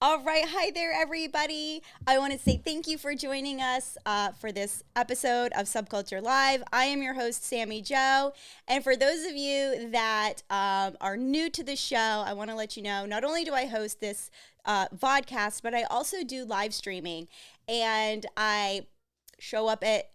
All right. Hi there, everybody. I want to say thank you for joining us for this episode of Subculture Live. I am your host, Sammy Joe. And for those of you that are new to the show, I want to let you know not only do I host this vodcast, but I also do live streaming. And I show up at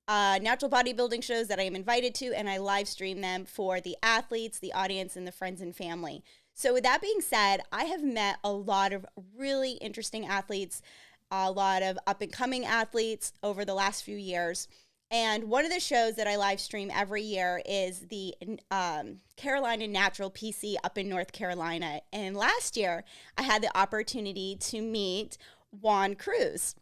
natural bodybuilding shows that I am invited to, and I live stream them for the athletes, the audience, and the friends and family. So, with that being said, I have met a lot of really interesting athletes, a lot of up and coming athletes over the last few years. And one of the shows that I live stream every year is the Carolina Natural PC up in North Carolina. And last year, I had the opportunity to meet Juan Cruz.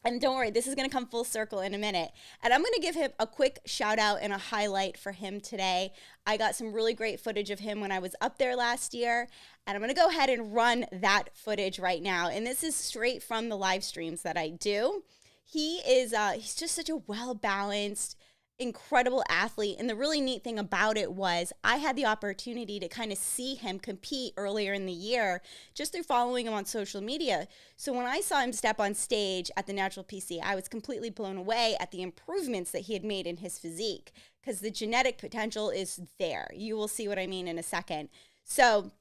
And don't worry, this is going to come full circle in a minute. And I'm going to give him a quick shout out and a highlight for him today. I got some really great footage of him when I was up there last year. And I'm going to go ahead and run that footage right now. And this is straight from the live streams that I do. He's just such a well-balanced, incredible athlete. And the really neat thing about it was I had the opportunity to kind of see him compete earlier in the year just through following him on social media. So when I saw him step on stage at the Natural PC, I was completely blown away at the improvements that he had made in his physique because the genetic potential is there. You will see what I mean in a second. So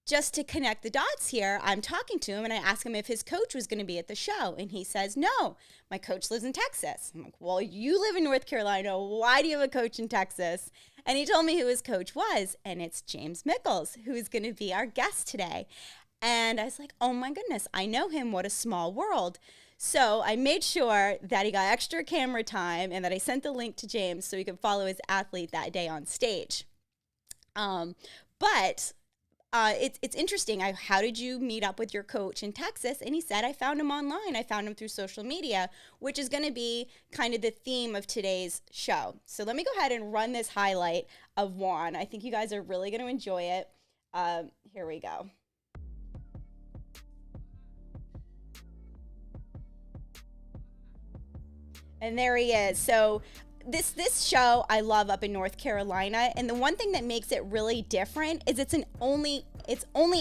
just to connect the dots here, I'm talking to him and I ask him if his coach was going to be at the show. And he says, no, my coach lives in Texas. I'm like, well, you live in North Carolina. Why do you have a coach in Texas? And he told me who his coach was. And it's James Mickles, who is going to be our guest today. And I was like, oh my goodness, I know him. What a small world. So I made sure that he got extra camera time and that I sent the link to James so he could follow his athlete that day on stage. It's interesting. How did you meet up with your coach in Texas? And he said, I found him online. I found him through social media, which is going to be kind of the theme of today's show. So let me go ahead and run this highlight of Juan. I think you guys are really going to enjoy it. Here we go. And there he is. So this show I love up in North Carolina, and the one thing that makes it really different is it's only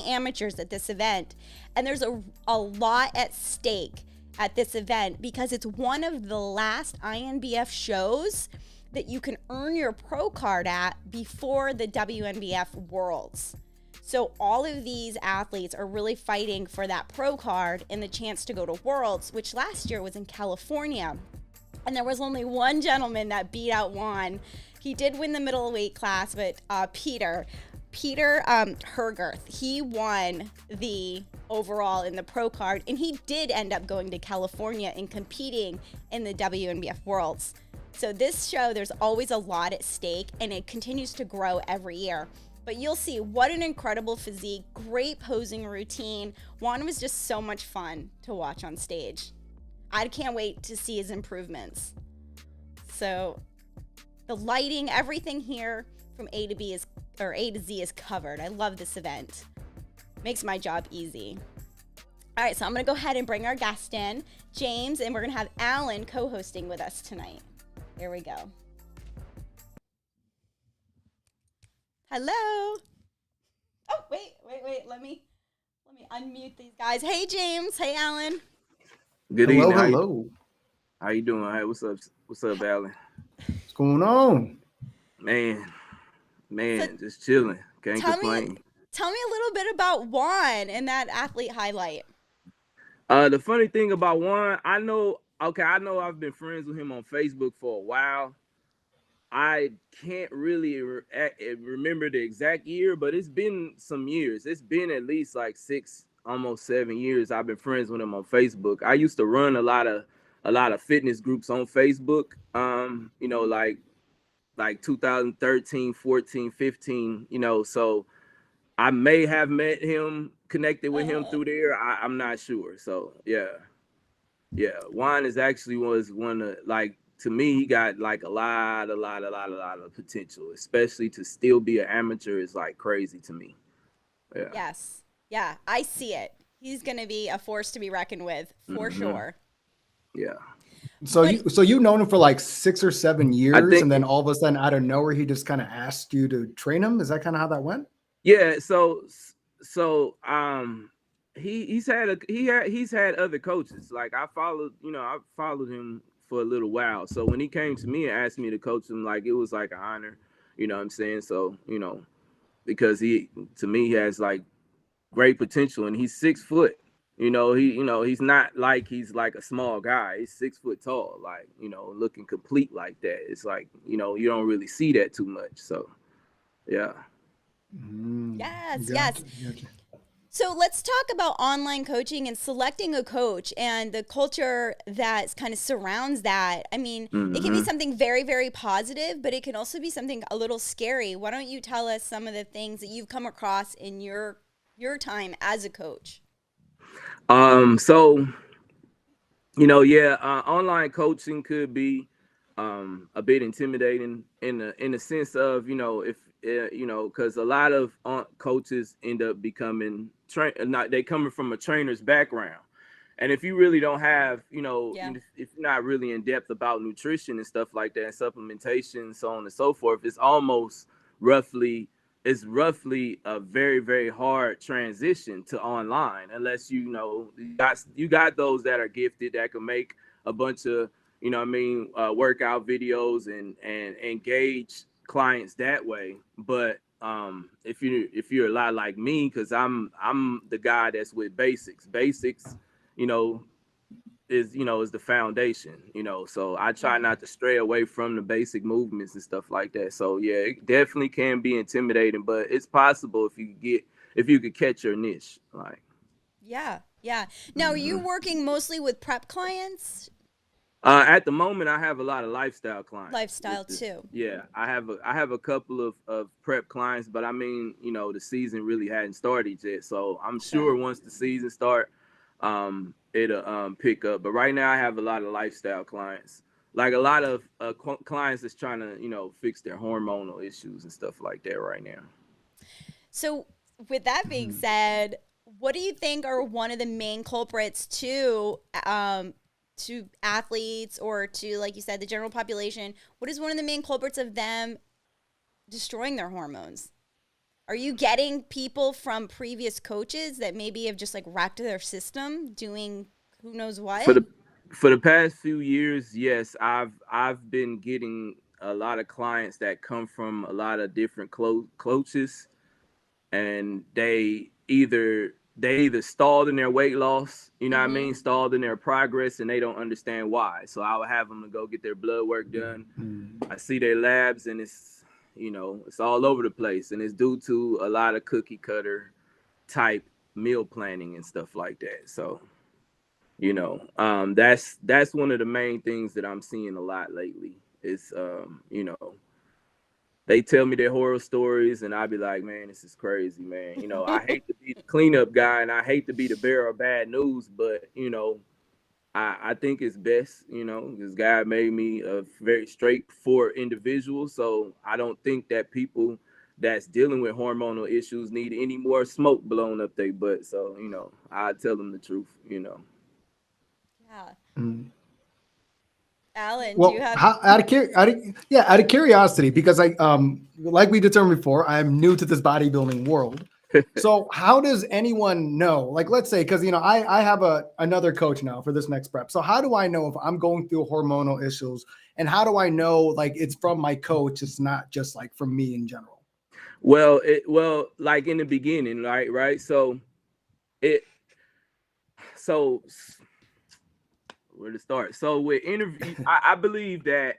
amateurs at this event, and there's a lot at stake at this event because it's one of the last INBF shows that you can earn your pro card at before the WNBF Worlds. So all of these athletes are really fighting for that pro card and the chance to go to Worlds, which last year was in California. And there was only one gentleman that beat out Juan. He did win the middleweight class, but Peter Hergerth, he won the overall in the pro card, and he did end up going to California and competing in the WNBF Worlds. So this show, there's always a lot at stake, and it continues to grow every year. But you'll see what an incredible physique, great posing routine. Juan was just so much fun to watch on stage. I can't wait to see his improvements. So the lighting, everything here from A to Z is covered. I love this event. Makes my job easy. All right, so I'm gonna go ahead and bring our guest in, James, and we're gonna have Alan co-hosting with us tonight. Here we go. Hello. Oh, wait. Let me unmute these guys. Hey, James. Hey, Alan. Good hello, evening. Hello. How you doing? Hey, what's up? What's up, Alan? What's going on? Man, So just chilling. Can't tell complain. tell me a little bit about Juan and that athlete highlight. The funny thing about Juan, I know I've been friends with him on Facebook for a while. I can't really remember the exact year, but it's been some years. It's been at least like 6, almost 7 years. I've been friends with him on Facebook. I used to run a lot of fitness groups on Facebook. Like 2013, 14, 15. So I may have met him, connected with him through there. I'm not sure. So yeah. Juan is actually was one of like. To me, he got like a lot of potential, especially to still be an amateur is like crazy to me. Yeah. Yes. Yeah, I see it. He's going to be a force to be reckoned with for sure. Yeah. So you've known him for like 6 or 7 years, and then all of a sudden out of nowhere, he just kind of asked you to train him. Is that kind of how that went? Yeah. So he's had other coaches. Like I followed him for a little while. So when he came to me and asked me to coach him, like it was like an honor. You know what I'm saying? So, because to me he has like great potential, and he's 6 foot. He's not like he's like a small guy. He's 6 foot tall, like, looking complete like that. It's like, you don't really see that too much. So yeah. Yes, Gotcha. yes. So let's talk about online coaching and selecting a coach and the culture that kind of surrounds that. I mean, it can be something very, very positive, but it can also be something a little scary. Why don't you tell us some of the things that you've come across in your time as a coach? So online coaching could be a bit intimidating in the sense of, if because a lot of coaches end up becoming they coming from a trainer's background. And if you really don't have, Yeah. if you're not really in depth about nutrition and stuff like that, and supplementation, so on and so forth, roughly it's roughly a very, very hard transition to online, unless you got those that are gifted that can make a bunch of workout videos and engage clients that way. But if you're a lot like me, because I'm the guy that's with basics, you know is the foundation, so I try not to stray away from the basic movements and stuff like that. So yeah, it definitely can be intimidating, but it's possible if you could catch your niche, like. Yeah. Yeah. Now, are you working mostly with prep clients? At the moment, I have a lot of lifestyle clients, Lifestyle too. yeah, I have a couple of prep clients, but I mean, the season really hadn't started yet, so I'm Sure. sure once the season start, it'll pick up. But right now, I have a lot of lifestyle clients, like a lot of clients that's trying to fix their hormonal issues and stuff like that right now. So, with that being said, what do you think are one of the main culprits to athletes or to, like you said, the general population? What is one of the main culprits of them destroying their hormones? Are you getting people from previous coaches that maybe have just like wrecked their system doing who knows For what? the for the past few years, yes, I've been getting a lot of clients that come from a lot of different coaches, and they either stalled in their weight loss, you know what I Mm-hmm. mean, stalled in their progress, and they don't understand why. So I would have them to go get their blood work done. I see their labs, and it's all over the place, and it's due to a lot of cookie cutter type meal planning and stuff like that. So that's one of the main things that I'm seeing a lot lately. Is they tell me their horror stories, and I'd be like, man, this is crazy, man. I hate to be the cleanup guy, and I hate to be the bearer of bad news, but I think it's best. This guy made me a very straightforward individual, so I don't think that people that's dealing with hormonal issues need any more smoke blown up their butt. So I tell them the truth. Yeah. Mm. Alan, do you Well, have? out of curiosity, because like we determined before, I'm new to this bodybuilding world. So how does anyone know? Like, let's say, because I have another coach now for this next prep. So how do I know if I'm going through hormonal issues, and how do I know like it's from my coach? It's not just like from me in general. Well, like in the beginning, right. It so where to start? So with interview, I believe that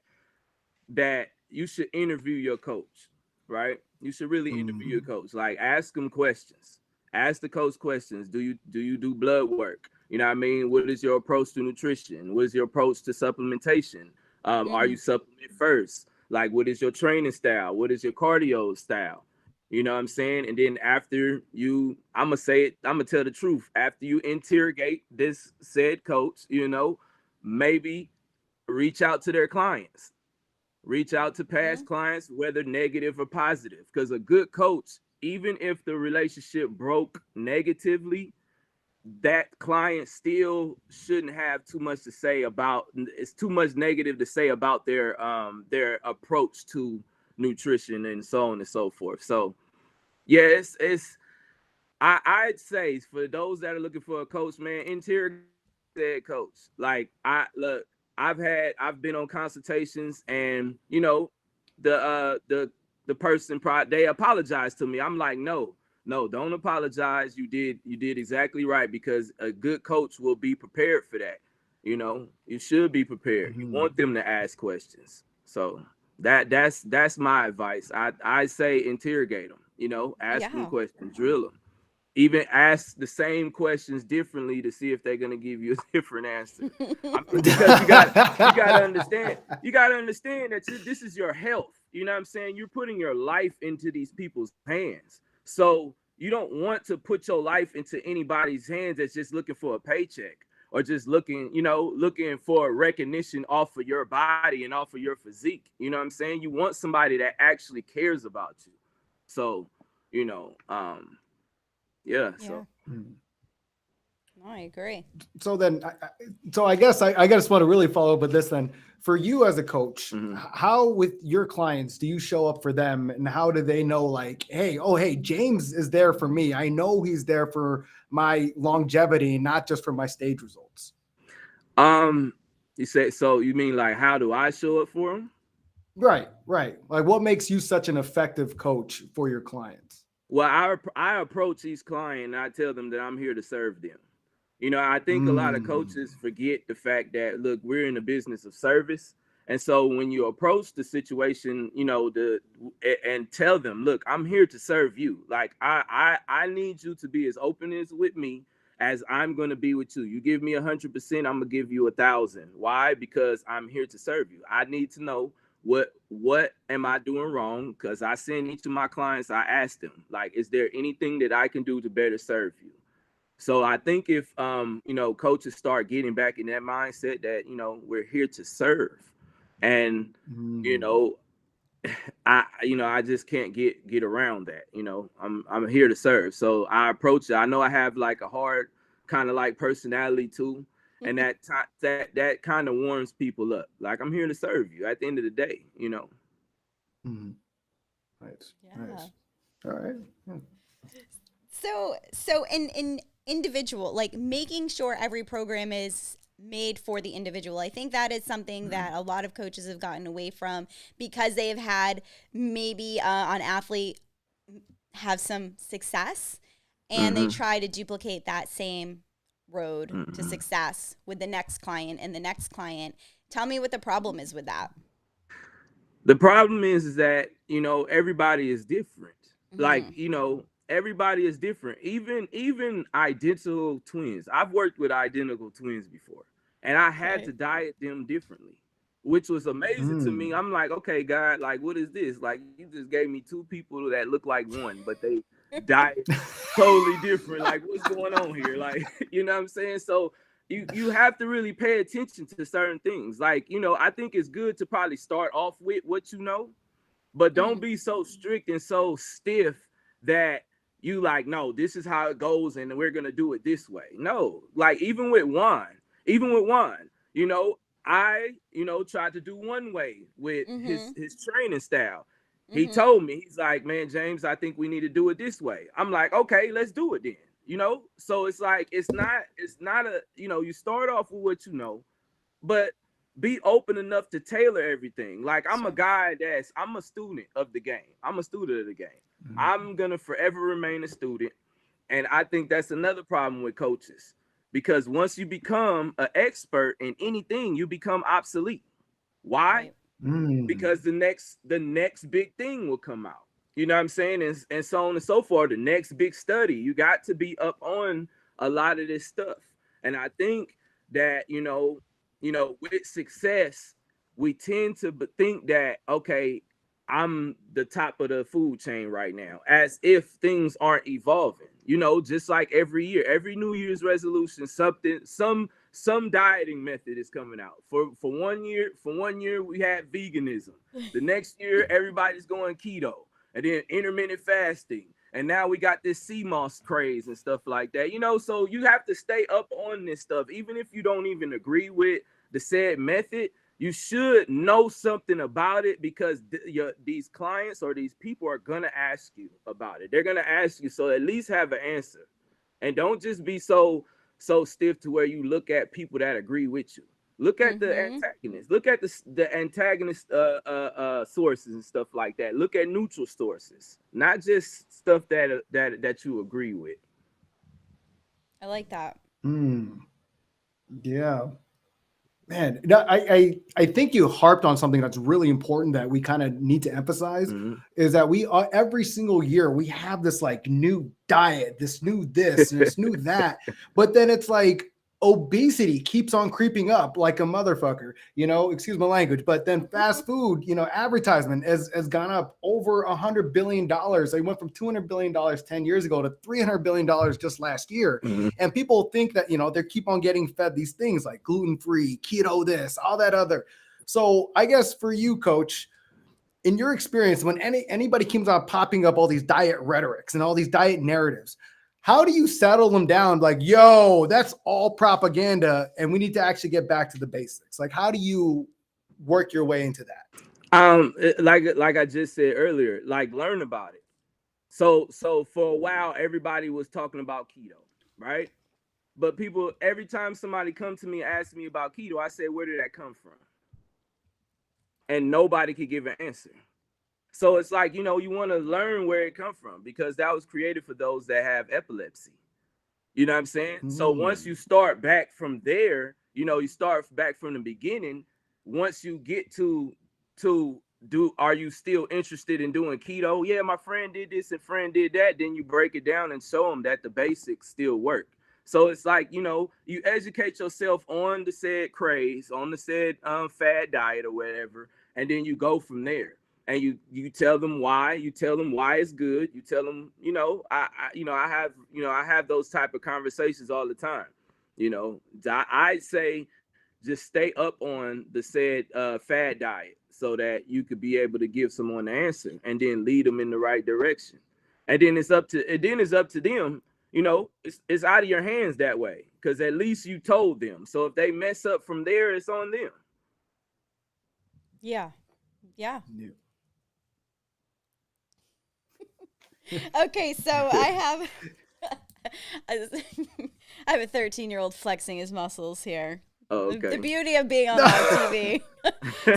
you should interview your coach, right? You should really interview your coach. Like, ask them questions. Ask the coach questions. Do you do blood work? You know what I mean? What is your approach to nutrition? What is your approach to supplementation? Are you Mm, supplement first? Like, what is your training style? What is your cardio style? You know what I'm saying? And then after I'm gonna say it, I'm gonna tell the truth. After you interrogate this said coach, maybe reach out to their clients, reach out to mm-hmm. past clients, whether negative or positive, because a good coach, even if the relationship broke negatively, that client still shouldn't have too much to say about. It's too much negative to say about their approach to nutrition and so on and so forth. So yeah, it's I'd say for those that are looking for a coach, man, interior said coach. Like I've been on consultations, and the person they apologized to me. I'm like, no, don't apologize. You did exactly right, because a good coach will be prepared for that. You should be prepared. You want them to ask questions. So that's my advice. I say interrogate them. Ask them Yeah. questions, drill them, even ask the same questions differently to see if they're gonna give you a different answer. Because you gotta understand that this is your health. You know what I'm saying? You're putting your life into these people's hands. So you don't want to put your life into anybody's hands that's just looking for a paycheck, or just looking for recognition off of your body and off of your physique. You know what I'm saying? You want somebody that actually cares about you. So, you know, um, yeah. Yeah. So No, I agree. So then, I guess I just want to really follow up with this then. For you as a coach, how with your clients do you show up for them, and how do they know, like, hey, James is there for me. I know he's there for my longevity, not just for my stage results. you say, so you mean like, how do I show up for them? Right. Like, what makes you such an effective coach for your clients? Well, I approach each client and I tell them that I'm here to serve them. I think a lot of coaches forget the fact that, look, we're in the business of service. And so when you approach the situation, and tell them, look, I'm here to serve you. Like, I need you to be as open as with me as I'm going to be with you. You give me 100%, I'm going to give you 1,000. Why? Because I'm here to serve you. I need to know what am I doing wrong? Because I send each of my clients, I ask them, like, is there anything that I can do to better serve you? So I think if coaches start getting back in that mindset that we're here to serve, and I just can't get around that. I'm here to serve. So I approach it. I know I have like a hard kind of like personality too, and that kind of warms people up. Like, I'm here to serve you at the end of the day. Nice. Yeah. Nice. All right. So in individual, like making sure every program is made for the individual. I think that is something that a lot of coaches have gotten away from, because they have had maybe an athlete have some success, and they try to duplicate that same road to success with the next client and the next client. Tell me what the problem is with that. The problem is that everybody is different. Like, everybody is different. Even identical twins. I've worked with identical twins before, and I had to diet them differently, which was amazing to me. I'm like, okay, God, like, what is this? Like, you just gave me two people that look like one, but they diet totally different. Like, what's going on here? Like, you know what I'm saying? So you have to really pay attention to certain things. Like, I think it's good to probably start off with what you know, but don't be so strict and so stiff that you like, no, this is how it goes and we're gonna do it this way. No, like, even with Juan, I tried to do one way with his training style. He told me, he's like, man, James, I think we need to do it this way. I'm like, okay, let's do it then. So it's like, it's not a, you start off with what you know, but be open enough to tailor everything. Like, I'm I'm a student of the game. I'm a student of the game. I'm gonna forever remain a student. And I think that's another problem with coaches, because once you become an expert in anything, you become obsolete. Why? Because the next big thing will come out. You know what I'm saying? And so on and so forth. The next big study. You got to be up on a lot of this stuff. And I think that, with success, we tend to think that, okay, I'm the top of the food chain right now, as if things aren't evolving. Just like every year, every New Year's resolution, some dieting method is coming out. For 1 year we had veganism. The next year everybody's going keto, and then intermittent fasting, and now we got this sea moss craze and stuff like that. So you have to stay up on this stuff, even if you don't even agree with the said method. you should know something about it, because these clients or these people are gonna ask you about it. They're gonna ask you, so at least have an answer, and don't just be so stiff to where you look at people that agree with you. Look at the antagonist. Look at the antagonist sources and stuff like that. Look at neutral sources, not just stuff that you agree with. I like that. Yeah. Man, no, I think you harped on something that's really important that we kind of need to emphasize, is that we are, every single year we have this like new diet, this new this, and this new that, but then it's like obesity keeps on creeping up like a motherfucker, you know, excuse my language, but then fast food, you know, advertisement has gone up over $100 billion. They went from $200 billion 10 years ago to $300 billion just last year. And people think that, you know, they keep on getting fed these things like gluten-free, keto, this, all that other. So I guess for you, Coach, in your experience, when anybody keeps on popping up all these diet rhetorics and all these diet narratives, how do you settle them down? Like, yo, that's all propaganda, and we need to actually get back to the basics. Like, how do you work your way into that? Like I just said earlier, like learn about it. So for a while, everybody was talking about keto, right? But people, every time somebody come to me and ask me about keto, I say, where did that come from? And nobody could give an answer. So it's like, you know, you want to learn where it come from, because that was created for those that have epilepsy. You know what I'm saying? So once you start back from there, you know, you start back from the beginning. Once you get to are you still interested in doing keto? Yeah, my friend did this and friend did that. Then you break it down and show them that the basics still work. So it's like, you know, you educate yourself on the said craze, on the said fad diet or whatever, and then you go from there. And you tell them why. You tell them why it's good. You tell them, you know, I have those type of conversations all the time. You know, I say just stay up on the said fad diet, so that you could be able to give someone the answer and then lead them in the right direction. And then it's up to them. You know, it's out of your hands that way, because at least you told them. So if they mess up from there, it's on them. Yeah. Okay, so I have a 13-year-old flexing his muscles here. Oh, okay. The beauty of being on live TV.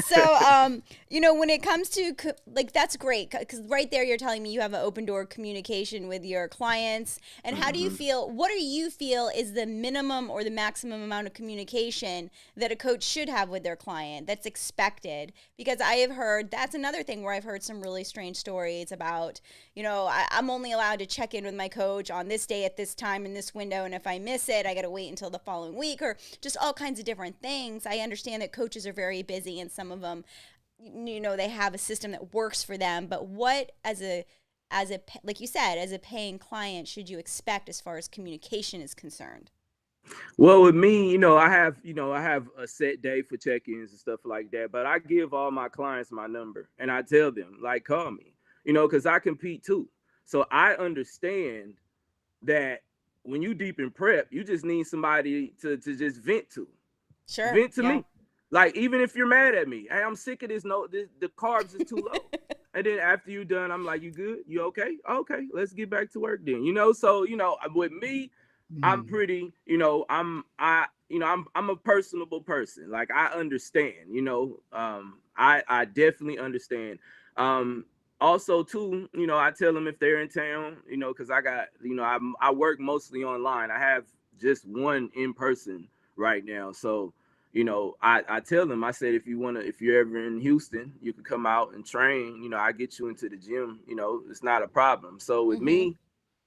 So, you know, when it comes to, like, that's great, because right there you're telling me you have an open door communication with your clients. And how do you feel, what do you feel is the minimum or the maximum amount of communication that a coach should have with their client that's expected? Because I have heard, that's another thing where I've heard some really strange stories about, you know, I'm only allowed to check in with my coach on this day at this time in this window, and if I miss it, I got to wait until the following week, or just all kinds of different things. I understand that coaches are very busy, and some of them, you know, they have a system that works for them. But what, as a like you said, as a paying client, should you expect as far as communication is concerned? Well, with me, you know, I have a set day for check-ins and stuff like that. But I give all my clients my number, and I tell them, like, call me, you know, because I compete too. So I understand that when you deep in prep, you just need somebody to just vent to. Sure. Vent to me. Like, even if you're mad at me, hey, I'm sick of this. No, the carbs is too low. And then after you done, I'm like, you good? You okay? Okay, let's get back to work then. You know, so, you know, with me, I'm pretty, you know, I'm a personable person. Like, I understand, you know, I definitely understand. Also too, you know, I tell them if they're in town, you know, because I got, you know, I work mostly online. I have just one in person right now. So, you know, I tell them, I said, if you're ever in Houston, you can come out and train, you know, I get you into the gym, you know, it's not a problem. So with me,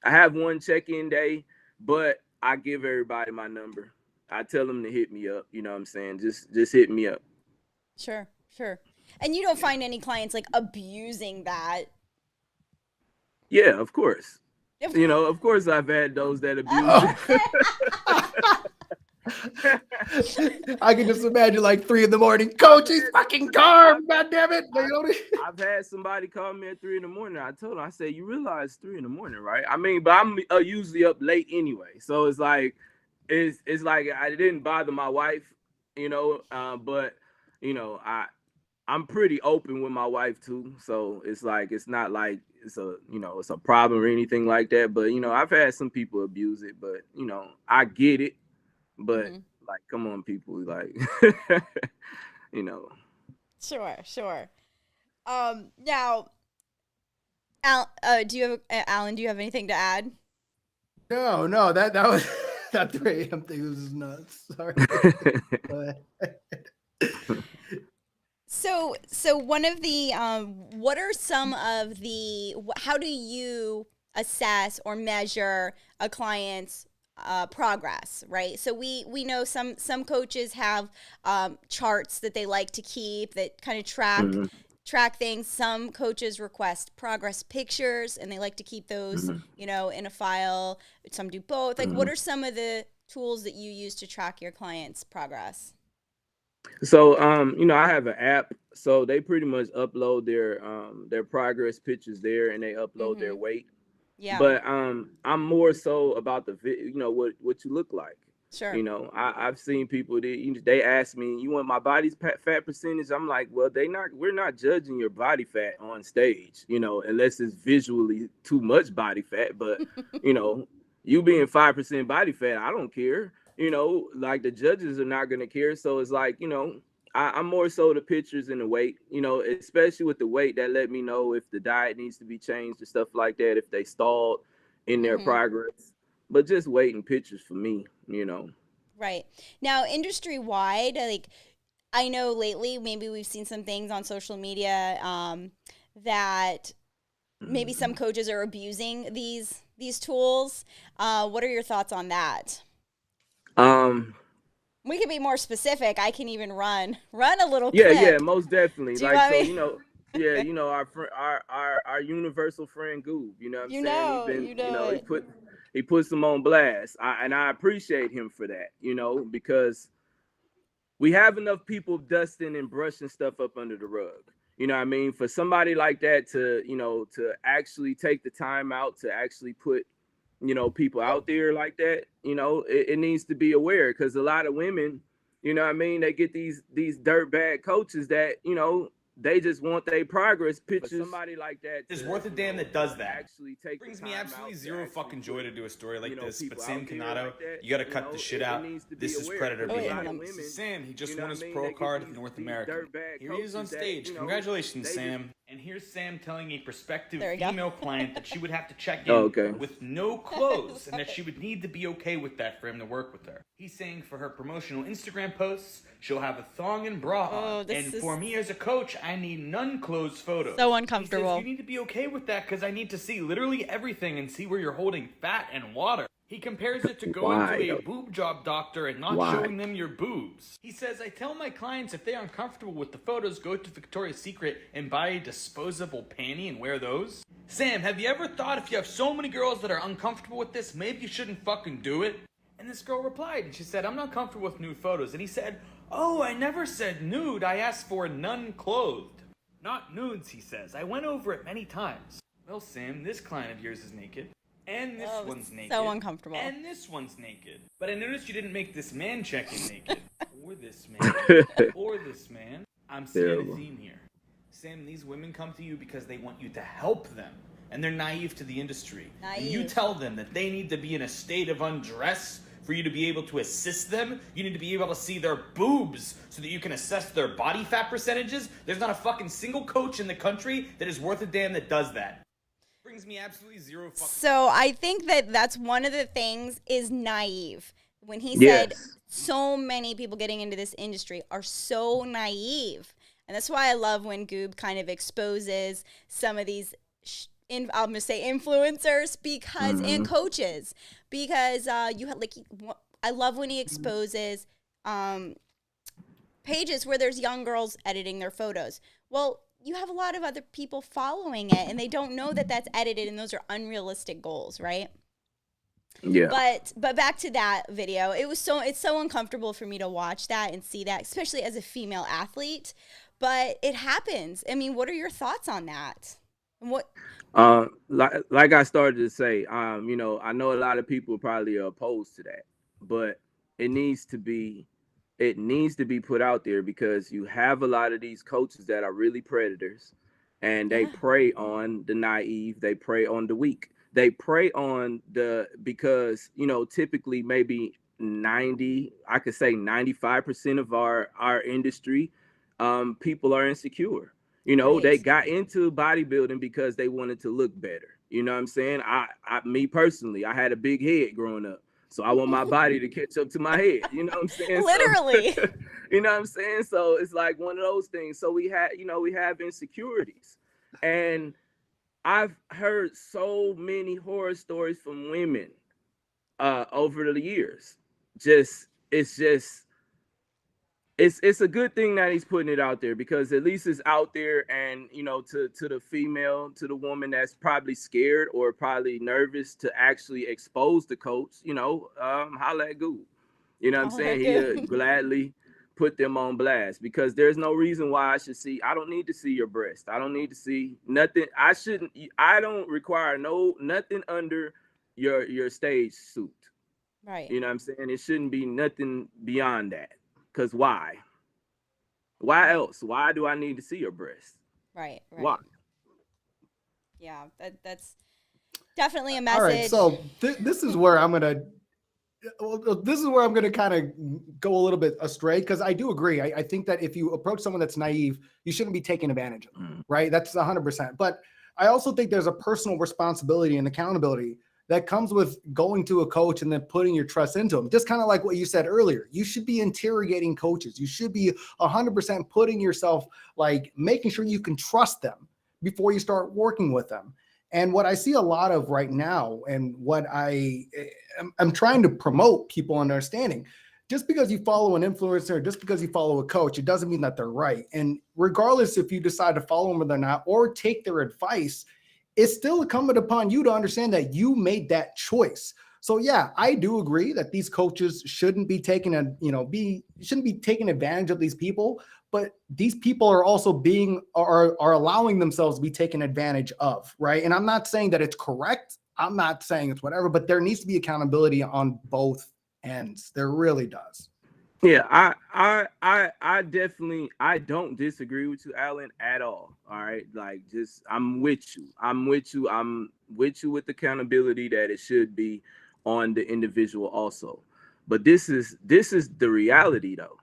I have one check-in day, but I give everybody my number. I tell them to hit me up, you know what I'm saying? Just hit me up. Sure. And you don't find any clients like abusing that? Yeah, of course. You know, of course I've had those that abuse it. I can just imagine like 3 a.m. Coach, he's fucking carb, god damn it. I've had somebody call me at 3 a.m. I told them, I said, you realize 3 a.m, right? I mean, but I'm usually up late anyway. So it's like I didn't bother my wife, you know, but you know, I'm pretty open with my wife too. So it's like it's not like it's a problem or anything like that. But I've had some people abuse it, but I get it. But Mm-hmm. like, come on, people, like you know. Sure, sure. Now, do you have Alan? Do you have anything to add? No, that was that 3 a.m. thing was nuts. Sorry. So one of the what are some of the how do you assess or measure a client's progress, right? So we know some coaches have charts that they like to keep that kind of Mhm, track things. Some coaches request progress pictures and they like to keep those, mhm, in a file. Some do both. Like, what mhm. are some of the tools that you use to track your clients' progress? So I have an app, so they pretty much upload their progress pictures there, and they upload their Mm-hmm. weight. Yeah, But I'm more so about what you look like. sure. I've seen people they ask me, you want my body's fat percentage? I'm like, well, we're not judging your body fat on stage, unless it's visually too much body fat. But you know, you being 5% body fat, I don't care. Like the judges are not gonna care. So it's like, I'm more so the pictures and the weight, especially with the weight that let me know if the diet needs to be changed or stuff like that, if they stalled in their Mm-hmm. progress. But just weight and pictures for me. Right. Now, industry wide, like I know lately, maybe we've seen some things on social media that maybe some Mhm. coaches are abusing these tools. What are your thoughts on that? Um, We could be more specific. I can even run a little yeah, clip. most definitely. Do you Like want so, me? yeah, our friend, our universal friend Goob. You know what I'm You saying? He know, been, you know it. he puts them on blast. And I appreciate him for that. Because we have enough people dusting and brushing stuff up under the rug. You know what I mean? For somebody like that to actually take the time out to actually put, people out there like that, it needs to be aware because a lot of women, what I mean, they get these dirt bag coaches that, they just want their progress pictures. For somebody like that Is to, worth a damn that does that. actually take the Brings me time absolutely out to zero actually fucking joy put, to do a story like this, but people Sam out there Canato, like that, you gotta cut the shit it out. needs to be This is aware Predator because Oh a wait, lot hold of behavior. on. This is women, Sam. He just you know won what his I mean? pro They get card at North these American. dirt bag Here he is on coaches that, stage. Congratulations, Sam. And here's Sam telling a prospective There we go. female client that she would have to check Oh, in okay. with no clothes and that she would need to be okay with that for him to work with her. He's saying for her promotional Instagram posts, she'll have a thong and bra on. Oh, this And is for me as a coach, I need none clothes photos. so He says, uncomfortable. you need to be okay with that because I need to see literally everything and see where you're holding fat and water. He compares it to going to Why a though? boob job doctor and not Why? showing them your boobs. He says, I tell my clients if they are uncomfortable with the photos, go to Victoria's Secret and buy a disposable panty and wear those. Sam, have you ever thought if you have so many girls that are uncomfortable with this, maybe you shouldn't fucking do it? And this girl replied and she said, I'm not comfortable with nude photos. And he said, oh, I never said nude. I asked for none clothed. Not nudes, he says. I went over it many times. Well, Sam, this client of yours is naked. And this Oh, one's naked. so uncomfortable. And this one's naked. But I noticed you didn't make this man check in naked. Or this man. Or this man. I'm seeing Terrible. a theme here. Sam, these women come to you because they want you to help them. And they're naive to the industry. And you Naive. tell them that they need to be in a state of undress for you to be able to assist them. You need to be able to see their boobs so that you can assess their body fat percentages. There's not a fucking single coach in the country that is worth a damn that does that. Brings me absolutely zero fucking... So I think that that's one of the things is naive. When he said Yes. so many people getting into this industry are so naive. And that's why I love when Goob kind of exposes some of these, I'm gonna say influencers because and coaches because you have like I love when he exposes pages where there's young girls editing their photos. Well, you have a lot of other people following it, and they don't know that that's edited, and those are unrealistic goals, right? Yeah. But back to that video, it's so uncomfortable for me to watch that and see that, especially as a female athlete. But it happens. I mean, what are your thoughts on that? And what? Like I started to say, I know a lot of people probably are opposed to that, but it needs to be it needs to be put out there, because you have a lot of these coaches that are really predators, and they Yeah. prey on the naive, they prey on the weak, they prey on because typically maybe 90, I could say 95% of our industry, people are insecure. Right. They got into bodybuilding because they wanted to look better. You know what I'm saying? Me personally, I had a big head growing up, so I want my body to catch up to my head. You know what I'm saying? So, Literally. you know what I'm saying? So it's like one of those things. So we have insecurities. And I've heard so many horror stories from women over the years. It's a good thing that he's putting it out there, because at least it's out there. And to the female, to the woman that's probably scared or probably nervous to actually expose the coach, holla at Google. You know what I'm All saying? right, He'll good. gladly put them on blast, because there's no reason why I don't need to see your breast. I don't need to see nothing. I don't require nothing under your stage suit. Right. You know what I'm saying? It shouldn't be nothing beyond that. Cause why? Why Right. else? Why do I need to see your breast? Right. Why? Right. Yeah. That's definitely a All right, message. so this is where I'm gonna. Well, this is where I'm going to kind of go a little bit astray, because I do agree. I think that if you approach someone that's naive, you shouldn't be taken advantage of them, right? That's 100%. But I also think there's a personal responsibility and accountability that comes with going to a coach and then putting your trust into them. Just kind of like what you said earlier, you should be interrogating coaches. You should be 100% putting yourself, like making sure you can trust them before you start working with them. And what I see a lot of right now, and what I'm trying to promote people understanding, just because you follow an influencer, just because you follow a coach, it doesn't mean that they're right. And regardless if you decide to follow them or not, or take their advice, it's still incumbent upon you to understand that you made that choice. So yeah, I do agree that these coaches shouldn't be taking shouldn't be taking advantage of these people, but these people are also are allowing themselves to be taken advantage of, right? And I'm not saying that it's correct. I'm not saying it's whatever, but there needs to be accountability on both ends. There really does. Yeah, I definitely, I don't disagree with you, Alan, at all. All right, like, just I'm with you. I'm with you with accountability, that it should be on the individual also. But this is the reality though.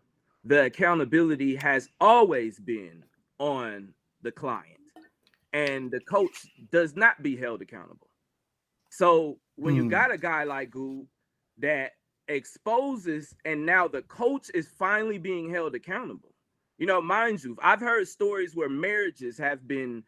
The accountability has always been on the client, and the coach does not be held accountable. So when you got a guy like Goob that exposes, and now the coach is finally being held accountable. Mind you, I've heard stories where marriages have been,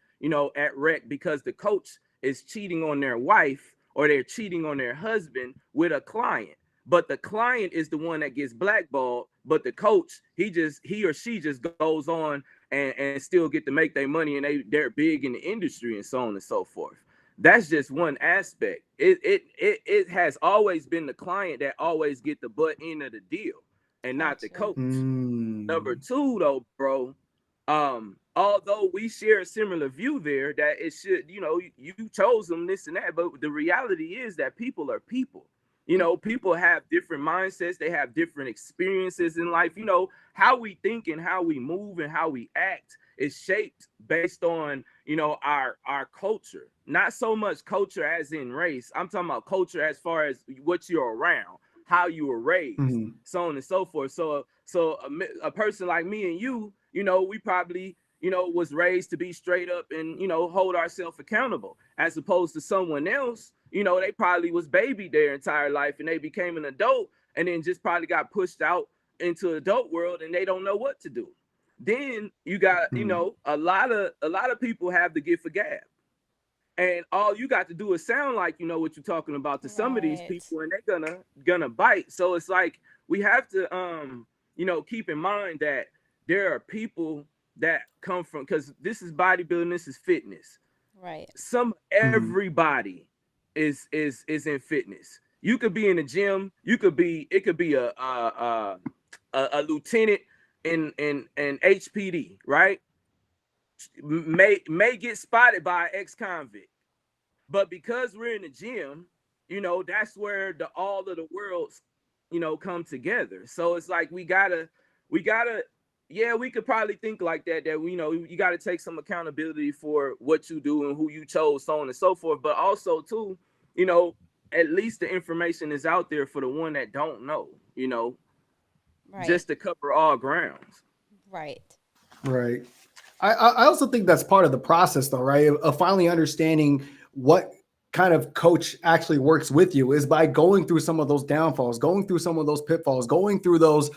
at wreck because the coach is cheating on their wife, or they're cheating on their husband with a client. But the client is the one that gets blackballed, but the coach, he or she just goes on and still get to make their money, and they're big in the industry and so on and so forth. That's just one aspect. It has always been the client that always get the butt end of the deal, and not the Gotcha. coach. Number two, though, bro, although we share a similar view there, that it should, you chose them, this and that, but the reality is that people are people. People have different mindsets, they have different experiences in life. How we think and how we move and how we act is shaped based on, our culture. Not so much culture as in race. I'm talking about culture as far as what you're around, how you were raised, so on and so forth. So a person like me and you, we probably, was raised to be straight up and, hold ourselves accountable, as opposed to someone else, they probably was babied their entire life, and they became an adult, and then just probably got pushed out into adult world, and they don't know what to do. Then you got, a lot of people have the gift of gab. And all you got to do is sound like you know what you're talking about to some of these Right. people, and they're gonna bite. So it's like we have to keep in mind that there are people that come from, because this is bodybuilding, this is fitness. Right. Everybody is in fitness. You could be in the gym, it could be a lieutenant in HPD, right? May get spotted by an ex-convict. But because we're in the gym, that's where all of the worlds, come together. So it's like we gotta we gotta, yeah, we could probably think like that, that we, you know, you got to take some accountability for what you do and who you chose, so on and so forth. But also too, you know, at least the information is out there for the one that don't know, you know, Right. just to cover all grounds. Right. Right. I also think that's part of the process, though, right? Of finally understanding what kind of coach actually works with you is by going through some of those downfalls, going through some of those pitfalls, going through those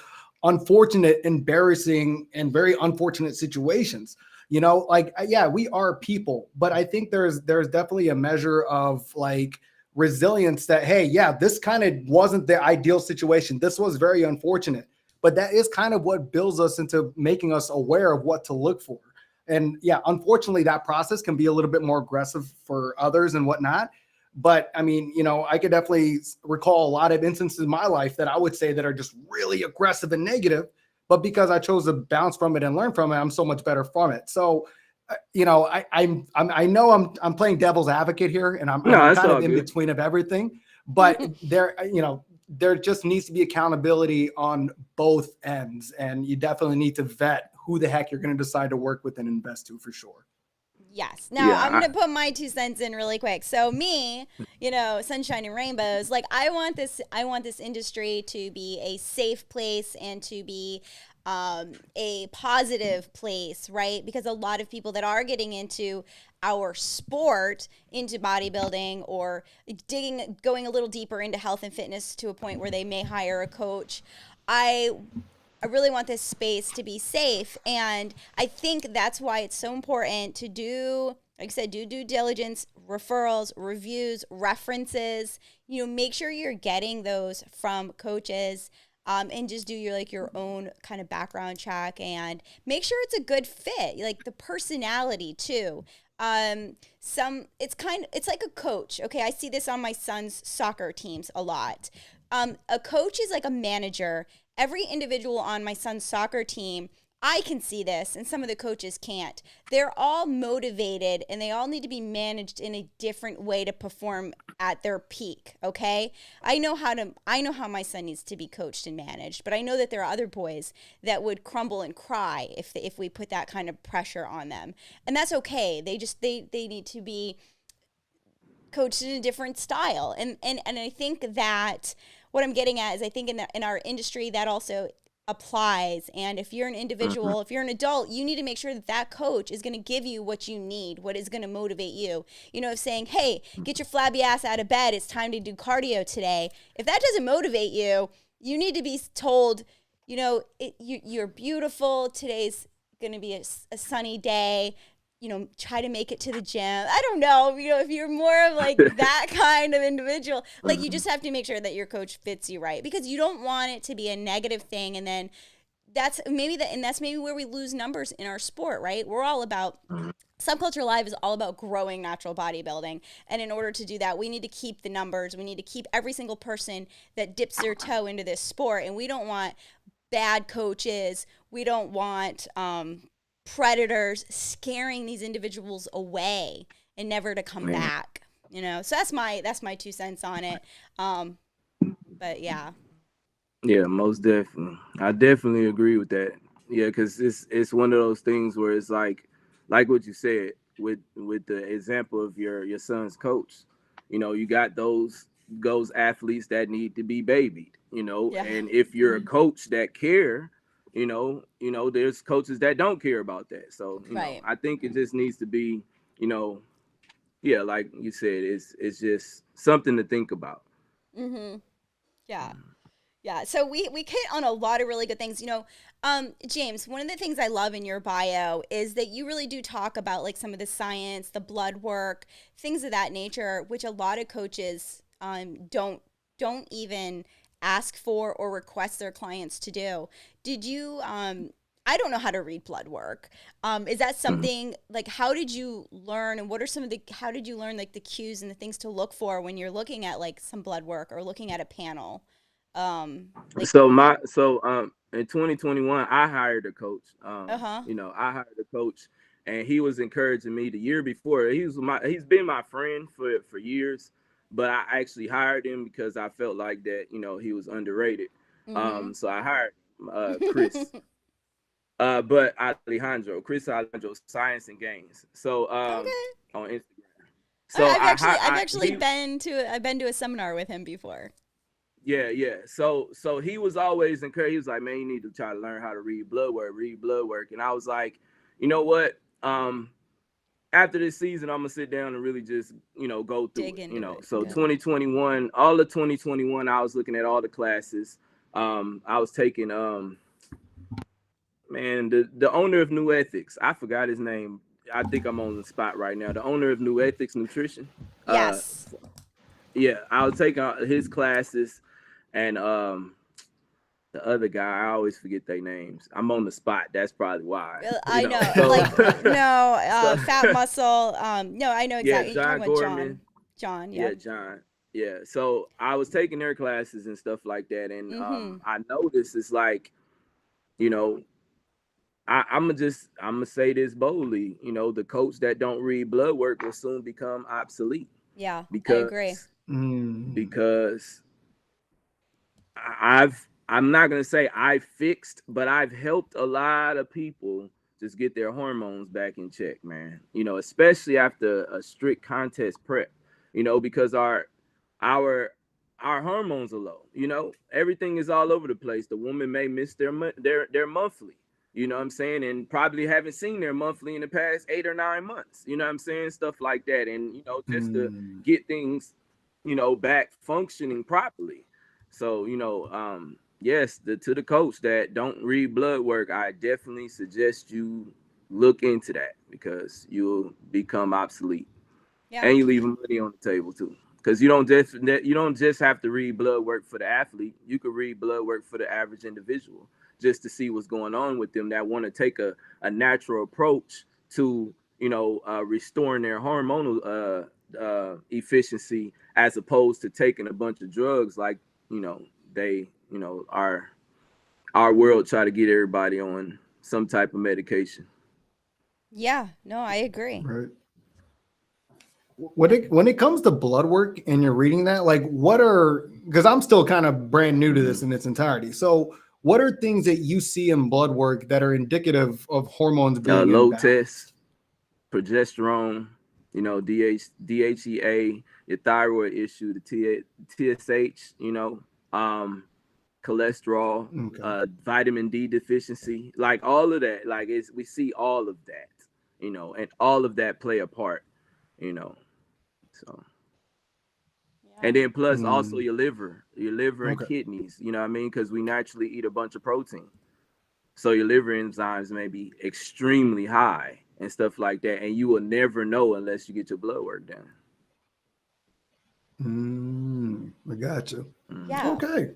unfortunate, embarrassing, and very unfortunate situations. You know, like, yeah, we are people, but I think there's definitely a measure of like resilience that, hey, yeah, this kind of wasn't the ideal situation. This was very unfortunate, but that is kind of what builds us into making us aware of what to look for. And yeah, unfortunately, that process can be a little bit more aggressive for others and whatnot. But I mean, you know, I could definitely recall a lot of instances in my life that I would say that are just really aggressive and negative. But because I chose to bounce from it and learn from it, I'm so much better from it. So, you know, I know I'm playing devil's advocate here, and I'm No, it's kind all of in good. between of everything. But there, you know, there just needs to be accountability on both ends, and you definitely need to vet who the heck you're going to decide to work with and invest to for sure. Yes. Now I'm Yeah, gonna put my 2 cents in really quick. So me, you know, sunshine and rainbows. Like I want this industry to be a safe place and to be a positive place, right? Because a lot of people that are getting into our sport, into bodybuilding, or going a little deeper into health and fitness to a point where they may hire a coach. I I really want this space to be safe. And I think that's why it's so important to do, like I said, do due diligence, referrals, reviews, references. You know, make sure you're getting those from coaches. And just do your own kind of background check and make sure it's a good fit, like the personality too. It's like a coach. Okay, I see this on my son's soccer teams a lot. A coach is like a manager. Every individual on my son's soccer team, I can see this, and some of the coaches can't. They're all motivated, and they all need to be managed in a different way to perform at their peak. Okay, I know how my son needs to be coached and managed, but I know that there are other boys that would crumble and cry if we put that kind of pressure on them, and that's okay. They need to be coached in a different style, and I think that what I'm getting at is I think in our industry that also applies. And if you're an individual, if you're an adult, you need to make sure that that coach is going to give you what you need, what is going to motivate you. You know, if saying, hey, get your flabby ass out of bed, it's time to do cardio today. If that doesn't motivate you, you need to be told, you know, you're beautiful. Today's going to be a sunny day. You know, try to make it to the gym. I don't know, you know, if you're more of like that kind of individual, like you just have to make sure that your coach fits you right, because you don't want it to be a negative thing. And then that's maybe where we lose numbers in our sport, right? We're all about Subculture Live is all about growing natural bodybuilding. And in order to do that, we need to keep the numbers. We need to keep every single person that dips their toe into this sport. And we don't want bad coaches. We don't want, predators scaring these individuals away and never to come back, you know. So that's my 2 cents on it. But yeah, most definitely. I definitely agree with that. Yeah, because it's one of those things where it's like what you said with the example of your son's coach. You know, you got those athletes that need to be babied. You know, yeah, and if you're a coach that care, there's coaches that don't care about that. So right. I think it just needs to be, you know, yeah, like you said, it's just something to think about. Mm-hmm. Yeah. Yeah, so we hit on a lot of really good things. You know, James, one of the things I love in your bio is that you really do talk about like some of the science, the blood work, things of that nature, which a lot of coaches don't even ask for or request their clients to do. Did you? I don't know how to read blood work. Is that something like how did you learn, and what are some of the how did you learn like the cues and the things to look for when you're looking at like some blood work or looking at a panel? Like, So in 2021 I hired a coach. uh-huh. I hired a coach, and he was encouraging me the year before. He's been my friend for years, but I actually hired him because I felt like that, he was underrated. Mm-hmm. So I hired him. Chris. Chris Alejandro, Science and Gains. So Okay. on Instagram. So I've actually been to a seminar with him before. Yeah. So he was always encouraged. He was like, man, you need to try to learn how to read blood work. And I was like, you know what? After this season, I'm gonna sit down and really just, go through Dig it. into it. So Yeah. 2021, all of 2021, I was looking at all the classes. I was taking the owner of New Ethics. I forgot his name. I think I'm on the spot right now. The owner of New Ethics Nutrition. Yes. Yeah, I was taking his classes, and the other guy, I always forget their names. I'm on the spot. That's probably why. I know. So, Fat Muscle. No, I know exactly. Yeah, John Gorman. John. Yeah, John. Yeah. So I was taking their classes and stuff like that, and I noticed it's like, I'm gonna say this boldly. The coach that don't read blood work will soon become obsolete. Yeah, I agree. Because I'm not gonna say I fixed, but I've helped a lot of people just get their hormones back in check, man. Especially after a strict contest prep. Because our hormones are low. Everything is all over the place. The woman may miss their monthly. You know what I'm saying? And probably haven't seen their monthly in the past 8 or 9 months. You know what I'm saying? Stuff like that. And, just to get things, back functioning properly. So, yes, to the coach that don't read blood work, I definitely suggest you look into that, because you'll become obsolete. Yeah. And you leave money on the table too. Because you don't just have to read blood work for the athlete. You could read blood work for the average individual, just to see what's going on with them that want to take a natural approach to, restoring their hormonal efficiency, as opposed to taking a bunch of drugs like, our world try to get everybody on some type of medication. Yeah, no, I agree. Right. When it comes to blood work and you're reading that, like, because I'm still kind of brand new to this in its entirety. So what are things that you see in blood work that are indicative of hormones being low imbalanced? test, progesterone, DHEA, your thyroid issue, the TSH, cholesterol, vitamin D deficiency, like all of that. Like we see all of that, and all of that play a part, so. And then plus also your liver and kidneys, you know what I mean? Because we naturally eat a bunch of protein. So your liver enzymes may be extremely high and stuff like that. And you will never know unless you get your blood work done. I got you. Yeah. Okay.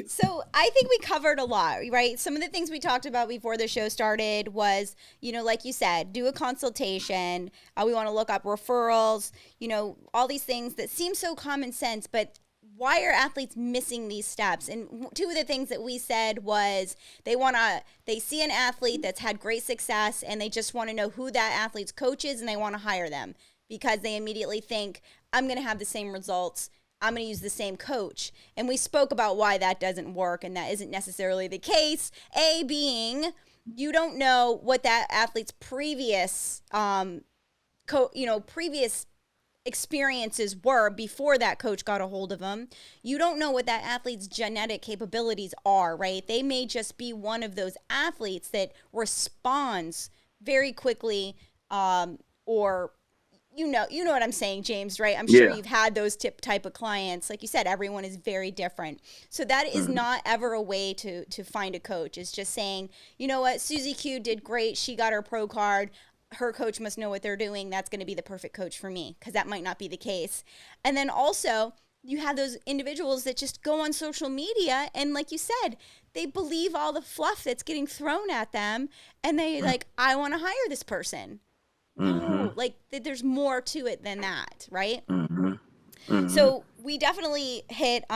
So I think we covered a lot, right? Some of the things we talked about before the show started was, like you said, do a consultation. We want to look up referrals, all these things that seem so common sense, but why are athletes missing these steps? And two of the things that we said was they see an athlete that's had great success and they just want to know who that athlete's coach is and they want to hire them because they immediately think, I'm going to have the same results. I'm going to use the same coach. And we spoke about why that doesn't work, and that isn't necessarily the case. A being, you don't know what that athlete's previous, previous experiences were before that coach got a hold of them. You don't know what that athlete's genetic capabilities are, right? They may just be one of those athletes that responds very quickly, or you know what I'm saying, James, right? I'm sure you've had those type of clients. Like you said, everyone is very different. So that is not ever a way to find a coach. It's just saying, you know what, Susie Q did great. She got her pro card. Her coach must know what they're doing. That's going to be the perfect coach for me, because that might not be the case. And then also, you have those individuals that just go on social media and, like you said, they believe all the fluff that's getting thrown at them, and they like, I want to hire this person. No, like there's more to it than that, right? So we definitely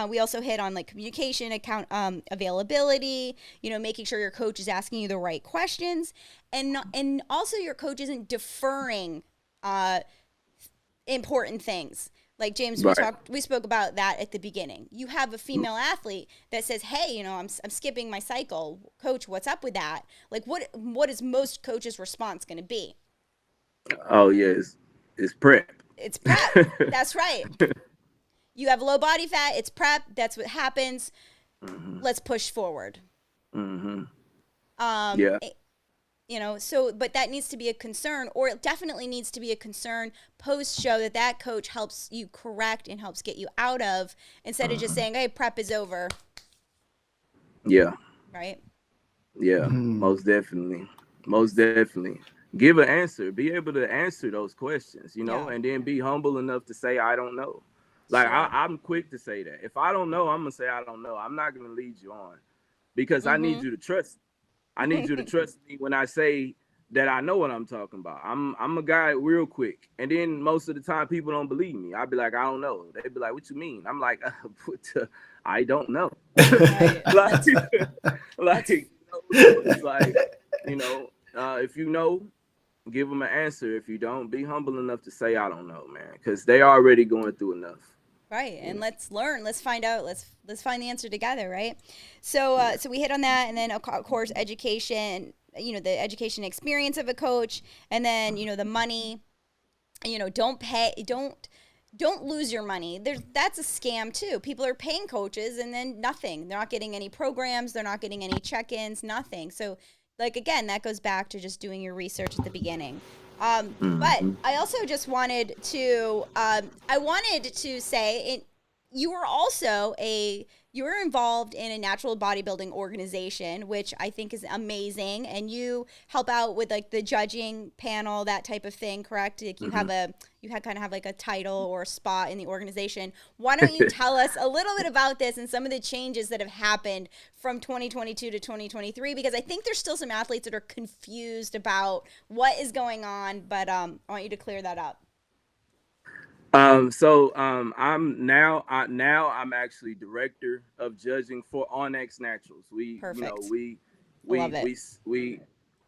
we also hit on like communication, account availability, making sure your coach is asking you the right questions, and also your coach isn't deferring important things. Like James, Right. we spoke about that at the beginning. You have a female athlete that says, "Hey, I'm skipping my cycle, coach. What's up with that?" Like, what is most coaches' response going to be? Oh yeah, it's prep. It's prep. That's right. You have low body fat. It's prep. That's what happens. Let's push forward. Mm-hmm. Um, Yeah. So, but that needs to be a concern, or it definitely needs to be a concern post show that coach helps you correct and helps get you out of, instead of just saying, "Hey, prep is over." Yeah. Right. Yeah. Most definitely. Most definitely. Give an answer. Be able to answer those questions, Yeah. and then be humble enough to say, I don't know. Like, Sure. I'm quick to say that. If I don't know, I'm going to say, I don't know. I'm not going to lead you on because I need you to trust. I need you to trust me when I say that I know what I'm talking about. I'm a guy real quick. And then most of the time people don't believe me. I'd be like, I don't know. They'd be like, what you mean? I'm like, I don't know. Right. like, it's like, if you know, give them an answer. If you don't, be humble enough to say, I don't know, man, because they already going through enough. Right. And let's learn. Let's find out. Let's find the answer together. Right. So so we hit on that, and then of course education. The education experience of a coach, and then the money. Don't lose your money. That's a scam too. People are paying coaches and then nothing. They're not getting any programs. They're not getting any check-ins. Nothing. So, like again, that goes back to just doing your research at the beginning. But I also just wanted to say you were involved in a natural bodybuilding organization, which I think is amazing, and you help out with like the judging panel, that type of thing, correct? Like you kind of have like a title or a spot in the organization. Why don't you tell us a little bit about this and some of the changes that have happened from 2022 to 2023? Because I think there's still some athletes that are confused about what is going on, but I want you to clear that up. I'm actually director of judging for Onyx Naturals. Perfect. Love We it.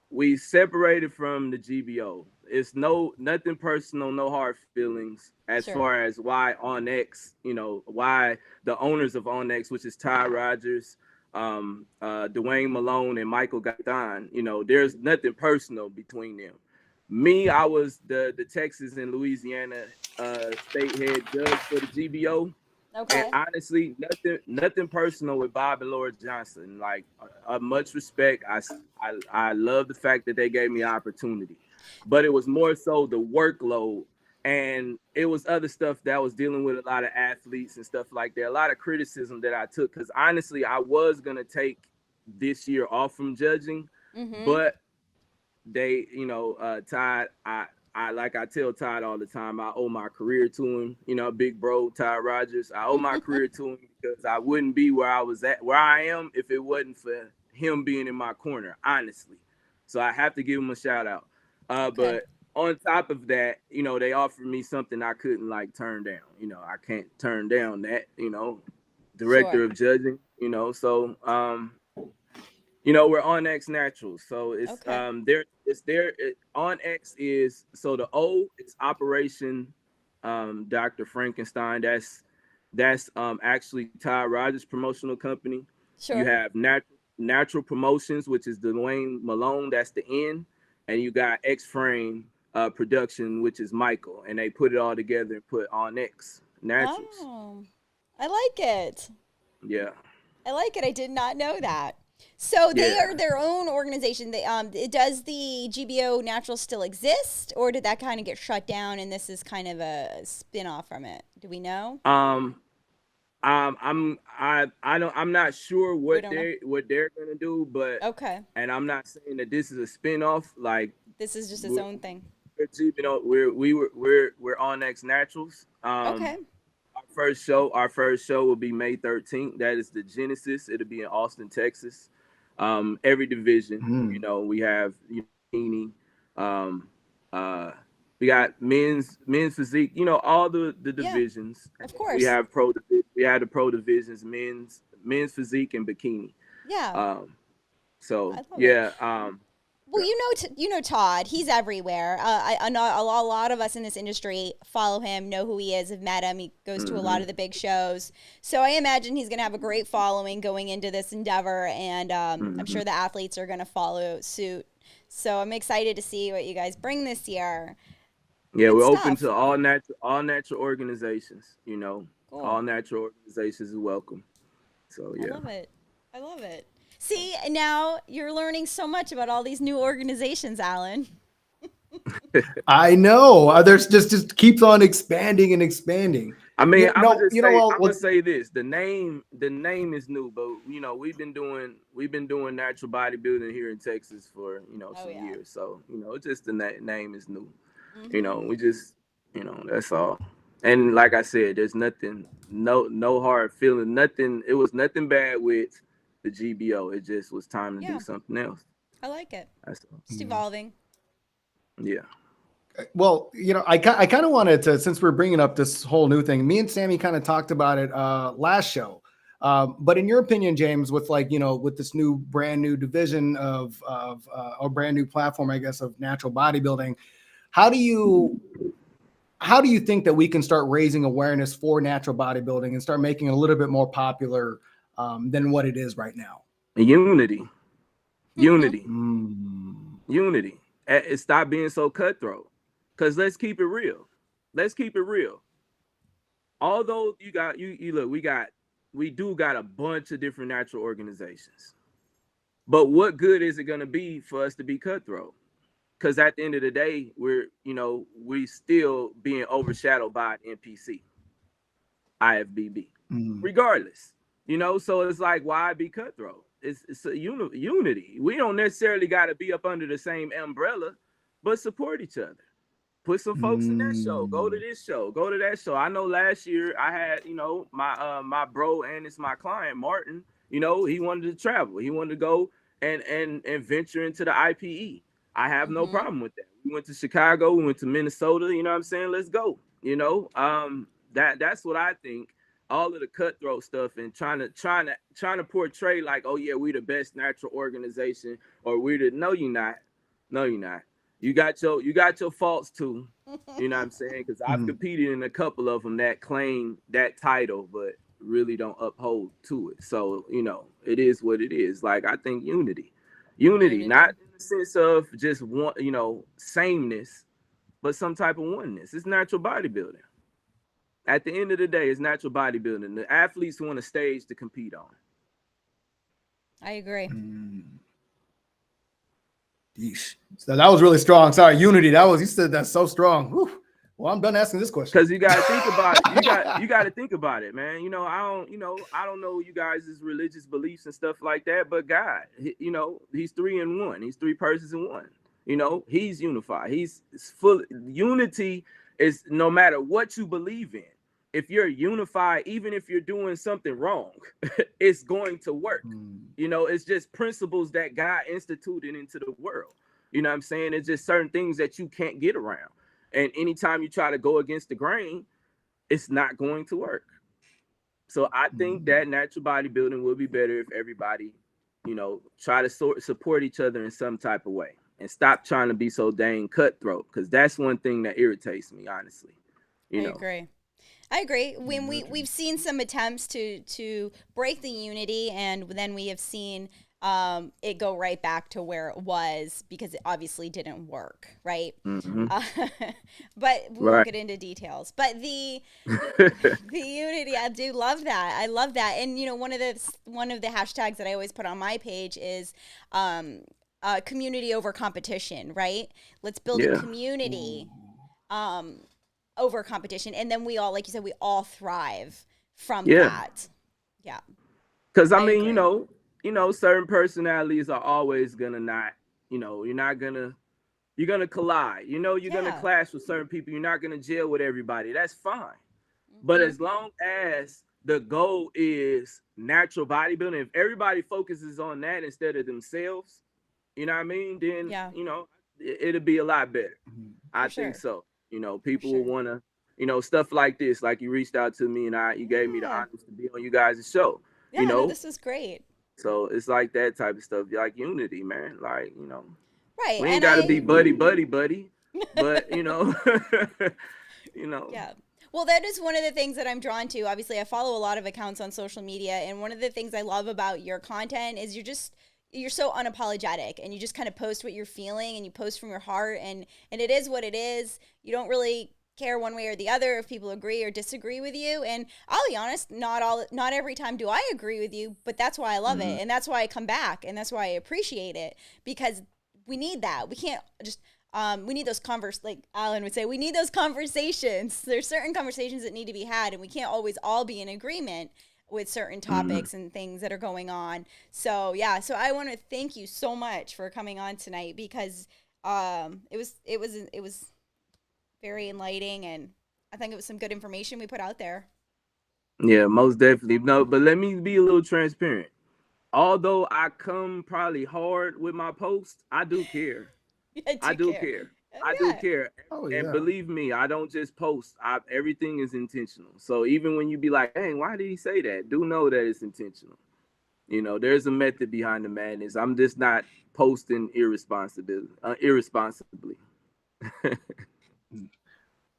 we separated from the GBO. It's nothing personal, no hard feelings as Sure. far as why Onyx, why the owners of Onyx, which is Ty Rogers, Dwayne Malone, and Michael Gaithan, there's nothing personal between them. Me, I was the Texas and Louisiana state head judge for the GBO. Okay. And honestly, nothing personal with Bob and Laura Johnson. Like, much respect. I love the fact that they gave me opportunity, but it was more so the workload, and it was other stuff that I was dealing with, a lot of athletes and stuff like that. A lot of criticism that I took, because honestly, I was gonna take this year off from judging, but they, Todd, I like I tell Todd all the time, I owe my career to him, big bro, Todd Rogers. I owe my career to him because I wouldn't be where I am if it wasn't for him being in my corner, honestly. So I have to give him a shout out. But on top of that, they offered me something I couldn't turn down. I can't turn down that, director of judging, so we're on X Naturals, so it's on X is, so the O is Operation Dr. Frankenstein. That's actually Ty Rogers' promotional company. Sure. You have Natural Promotions, which is Dwayne Malone. That's the N, and you got X Frame Production, which is Michael, and they put it all together and put on X Naturals. Oh, I like it. Yeah. I like it. I did not know that. So they are their own organization. Does the GBO Natural still exist, or did that kind of get shut down and this is kind of a spin-off from it? Do we know? I'm not sure what they're gonna do, but and I'm not saying that this is a spinoff. Like, this is just its own thing. We're on X Naturals. Okay. Our first show will be May 13th. That is the Genesis. It'll be in Austin, Texas. Every division, we have we got men's physique, all the divisions. Of course. We have the pro divisions, men's physique and bikini. Yeah. So Well, you know Todd. He's everywhere. I know a lot of us in this industry follow him, know who he is, have met him. He goes to a lot of the big shows. So I imagine he's going to have a great following going into this endeavor, and I'm sure the athletes are going to follow suit. So I'm excited to see what you guys bring this year. Yeah, Good we're open stuff. to all natural organizations. You know, Cool. all natural organizations is welcome. So I yeah. love it. I love it. See, now you're learning so much about all these new organizations, Alan. I know. There's just keeps on expanding and expanding. I mean, I'm Well, gonna say this. The name is new, but you know, we've been doing natural bodybuilding here in Texas for, you know, some years. So, you know, it's just the name is new. You know, we just, you know, that's all. And like I said, there's nothing, no hard feeling, nothing. It was nothing bad with the GBO. It just was time to do something else. I like it. That's all. It's evolving. Yeah. Well, I kind of wanted to, since we're bringing up this whole new thing, me and Sammy kind of talked about it last show. But in your opinion, James, with with this brand new division of a brand new platform, I guess, of natural bodybuilding, how do you think that we can start raising awareness for natural bodybuilding and start making it a little bit more popular than what it is right now? Unity. Unity. Unity. Stop being so cutthroat. Because let's keep it real. Let's keep it real. Although we do got a bunch of different natural organizations. But what good is it going to be for us to be cutthroat? Because at the end of the day, we still being overshadowed by NPC, IFBB, regardless. So it's like, why be cutthroat? It's a unity. We don't necessarily got to be up under the same umbrella, but support each other. Put some folks in that show. Go to this show. Go to that show. I know last year I had, my bro, and it's my client, Martin. He wanted to travel. He wanted to go and venture into the IPE. I have no problem with that. We went to Chicago. We went to Minnesota. You know what I'm saying? Let's go. That's what I think. All of the cutthroat stuff and trying to portray like, oh yeah, we the best natural organization, or no, you're not. No, you're not. You got your faults too. You know what I'm saying? Because I've competed in a couple of them that claim that title, but really don't uphold to it. So, it is what it is. Like, I think unity, not in the sense of just one, sameness, but some type of oneness. It's natural bodybuilding. At the end of the day, it's natural bodybuilding. The athletes want a stage to compete on. I agree. Yeesh. So that was really strong. Sorry, unity. You said that's so strong. Whew. Well, I'm done asking this question. Because you got to think about it. You got to think about it, man. I don't know you guys' religious beliefs and stuff like that, but God, he's 3 in 1. He's 3 persons in one. He's unified. He's full. Unity is no matter what you believe in. If you're unified, even if you're doing something wrong, it's going to work. It's just principles that God instituted into the world. You know what I'm saying? It's just certain things that you can't get around. And anytime you try to go against the grain, it's not going to work. So I think that natural bodybuilding will be better if everybody, try to support each other in some type of way and stop trying to be so dang cutthroat. Because that's one thing that irritates me, honestly. I agree. When we've seen some attempts to break the unity, and then we have seen it go right back to where it was because it obviously didn't work, right? But we won't get into details. But the unity, I do love that. I love that. And one of the hashtags that I always put on my page is community over competition, right? Let's build a community. Over competition, and then we all, like you said, we all thrive from that. Yeah, because I mean, certain personalities are always gonna not, you're gonna collide. You're gonna clash with certain people. You're not gonna gel with everybody. That's fine. But as long as the goal is natural bodybuilding, if everybody focuses on that instead of themselves, you know what I mean? Then it'll be a lot better. I think so. People will want to, stuff like this, like you reached out to me and you gave me the honors to be on you guys' show. Yeah, no, this was great. So it's like that type of stuff, like unity, man. Like, Right. We ain't And got to be buddy, but you know, you know. Yeah. Well, that is one of the things that I'm drawn to. Obviously, I follow a lot of accounts on social media, and one of the things I love about your content is you're so unapologetic, and you just kind of post what you're feeling, and you post from your heart, and it is what it is. You don't really care one way or the other if people agree or disagree with you. And I'll be honest, not every time do I agree with you, but that's why I love it, and that's why I come back, and that's why I appreciate it, because we need that. We can't just we need those like Alan would say, we need those conversations. There's certain conversations that need to be had, and we can't always all be in agreement with certain topics and things that are going on. So yeah, so I want to thank you so much for coming on tonight, because it was very enlightening, and I think it was some good information we put out there. Yeah, most definitely. No, but let me be a little transparent. Although I come probably hard with my posts, I do care. I do care. I do care. Oh, And yeah. believe me, I don't just post. Everything is intentional. So even when you be like, hey, why did he say that? Do know that it's intentional. You know, there's a method behind the madness. I'm just not posting irresponsibly.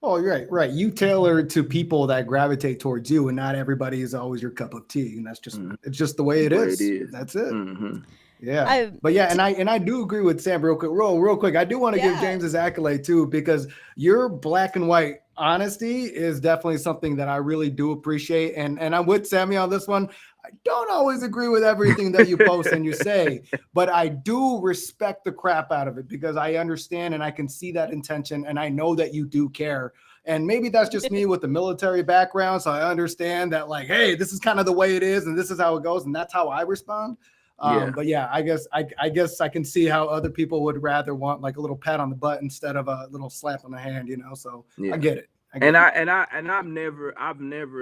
Oh, you're right. You tailor it to people that gravitate towards you, and not everybody is always your cup of tea. And that's just it's just the way it is. That's it. Yeah. But yeah, and I do agree with Sam real quick. I do want to give James his accolade too, because your black and white honesty is definitely something that I really do appreciate. And I'm with Sammy on this one. I don't always agree with everything that you post and you say, but I do respect the crap out of it, because I understand and I can see that intention, and I know that you do care. And maybe that's just me with the military background. So I understand that, like, hey, this is kind of the way it is, and this is how it goes, and that's how I respond. But yeah, I guess I can see how other people would rather want like a little pat on the butt instead of a little slap on the hand, you know. So I get it. I'm never